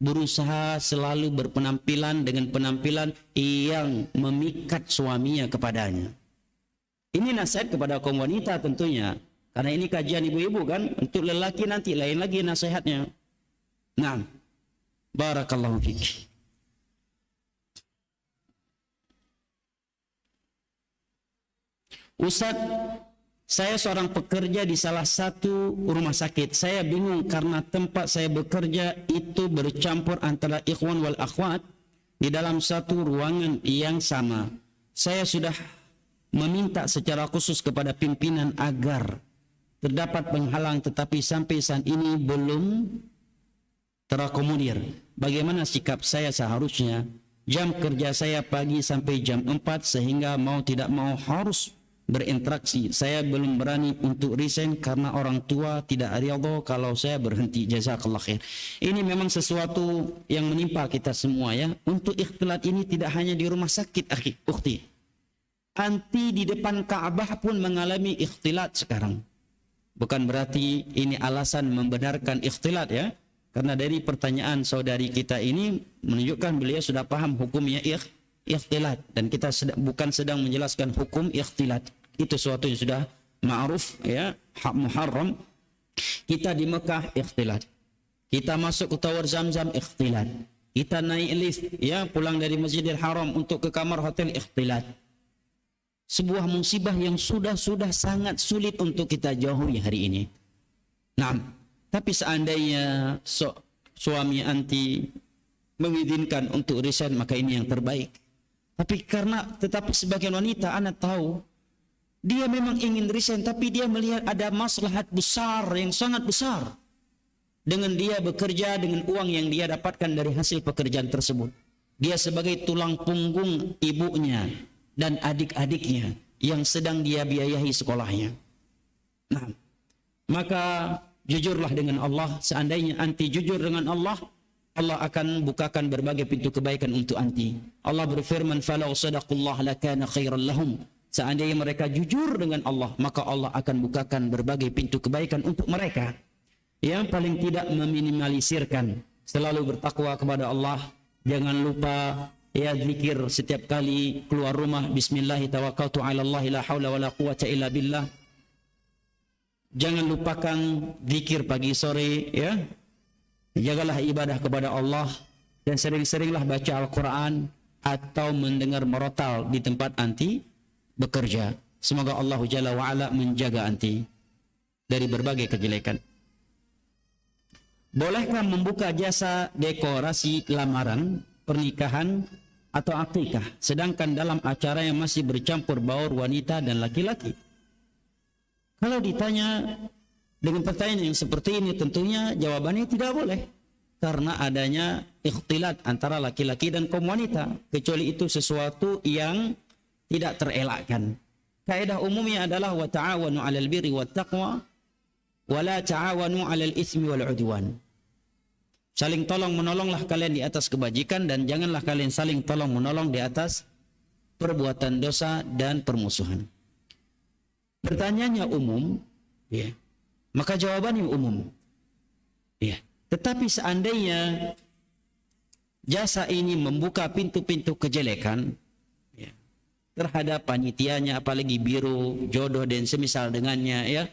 berusaha selalu berpenampilan dengan penampilan yang memikat suaminya kepadanya. Ini nasihat kepada kaum wanita tentunya. Karena ini kajian ibu-ibu kan, untuk lelaki nanti lain lagi nasihatnya. Nah, barakallahu fiik. Ustaz, saya seorang pekerja di salah satu rumah sakit. Saya bingung karena tempat saya bekerja itu bercampur antara ikhwan wal akhwat di dalam satu ruangan yang sama. Saya sudah meminta secara khusus kepada pimpinan agar terdapat penghalang, tetapi sampai saat ini belum terakomodir. Bagaimana sikap saya seharusnya? Jam kerja saya pagi sampai jam 4 sehingga mau tidak mau harus berinteraksi. Saya belum berani untuk resign karena orang tua tidak ridho kalau saya berhenti. Jazakallah khair. Ini memang sesuatu yang menimpa kita semua ya. Untuk ikhtilat ini tidak hanya di rumah sakit, akhi, ukhti. Anti di depan Ka'bah pun mengalami ikhtilat sekarang. Bukan berarti ini alasan membenarkan ikhtilat ya. Karena dari pertanyaan saudari kita ini menunjukkan beliau sudah paham hukumnya ikhtilat. Dan kita bukan sedang menjelaskan hukum ikhtilat. Itu sesuatu yang sudah ma'ruf ya, muharram. Kita di Mekah ikhtilat. Kita masuk ke Tower Zamzam ikhtilat. Kita naik lift ya, pulang dari Masjidil Haram untuk ke kamar hotel ikhtilat. Sebuah musibah yang sudah sangat sulit untuk kita jauhi hari ini. Nah, tapi seandainya suami anti mengizinkan untuk resign, maka ini yang terbaik. Tetapi sebagian wanita, anak tahu, dia memang ingin resign, tapi dia melihat ada maslahat besar yang sangat besar dengan dia bekerja dengan uang yang dia dapatkan dari hasil pekerjaan tersebut. Dia sebagai tulang punggung ibunya dan adik-adiknya yang sedang dia biayahi sekolahnya. Nah, maka jujurlah dengan Allah. Seandainya anti jujur dengan Allah, Allah akan bukakan berbagai pintu kebaikan untuk anti. Allah berfirman, "Falau sadaqullah lakana khairan lahum." Seandainya mereka jujur dengan Allah, maka Allah akan bukakan berbagai pintu kebaikan untuk mereka. Yang paling tidak meminimalisirkan, selalu bertakwa kepada Allah. Jangan lupa ya zikir setiap kali keluar rumah, bismillah tawakkaltu 'ala Allah la haula wala quwwata illa billah. Jangan lupakan zikir pagi sore ya. Jagalah ibadah kepada Allah dan sering-seringlah baca Al-Quran atau mendengar merotal di tempat anti bekerja. Semoga Allah Jalla wa'ala menjaga anti dari berbagai kejelekan. Bolehkah membuka jasa dekorasi lamaran, pernikahan atau akikah, sedangkan dalam acara yang masih bercampur baur wanita dan laki-laki? Kalau ditanya dengan pertanyaan yang seperti ini, tentunya jawabannya tidak boleh, karena adanya ikhtilat antara laki-laki dan kaum wanita, kecuali itu sesuatu yang tidak terelakkan. Kaidah umumnya adalah wa ta'awanu 'alal birri wat taqwa wa la ta'awanu 'alal itsmi wal 'udwan. Saling tolong menolonglah kalian di atas kebajikan dan janganlah kalian saling tolong menolong di atas perbuatan dosa dan permusuhan. Pertanyaannya umum, ya. Maka jawabannya umum. Ya. Tetapi seandainya jasa ini membuka pintu-pintu kejelekan ya, terhadap panitianya, apalagi biro, jodoh dan semisal dengannya ya.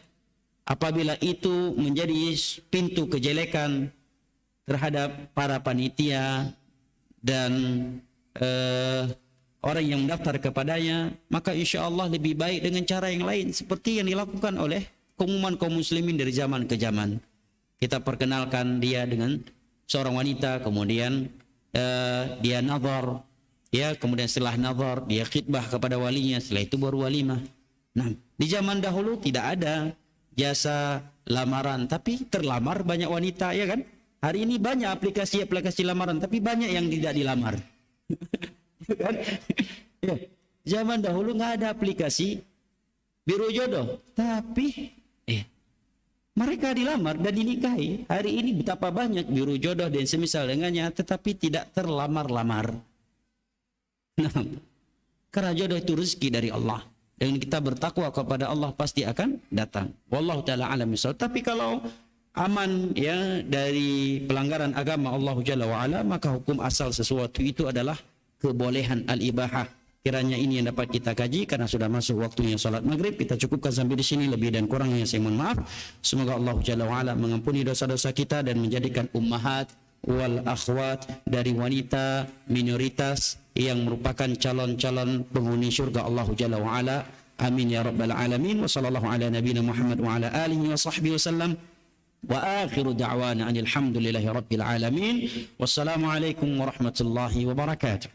Apabila itu menjadi pintu kejelekan terhadap para panitia dan orang yang mendaftar kepadanya, maka insya Allah lebih baik dengan cara yang lain, seperti yang dilakukan oleh kaum muslimin dari zaman ke zaman. Kita perkenalkan dia dengan seorang wanita, kemudian dia nazar, ya, kemudian setelah nazar dia khidbah kepada walinya, setelah itu baru walimah. Nah, di zaman dahulu tidak ada jasa lamaran, tapi terlamar banyak wanita, ya kan? Hari ini banyak aplikasi lamaran, tapi banyak yang tidak dilamar. Kan? Ya. Zaman dahulu nggak ada aplikasi biro jodoh, tapi mereka dilamar dan dinikahi. Hari ini betapa banyak biro jodoh dan semisal dengannya, tetapi tidak terlamar-lamar. Nah, karena jodoh itu rezeki dari Allah. Dan kita bertakwa kepada Allah pasti akan datang. Wallahu ta'ala alam misal. Tapi kalau aman ya dari pelanggaran agama Allah Jalla wa'ala, maka hukum asal sesuatu itu adalah kebolehan al-ibahah. Kiranya ini yang dapat kita kaji, karena sudah masuk waktunya salat maghrib. Kita cukupkan sampai di sini, lebih dan kurangnya saya mohon maaf. Semoga Allah Jalla wa'ala mengampuni dosa-dosa kita dan menjadikan ummahat wal akhwat dari wanita minoritas yang merupakan calon-calon penghuni syurga Allah Jalla wa'ala. Amin ya rabbal alamin. Wa sallallahu ala nabiyina Muhammad wa ala alihi wa sahbihi wasallam. Wa akhiru da'wana anil hamdulillahi rabbil alamin. Wassalamualaikum warahmatullahi wabarakatuh.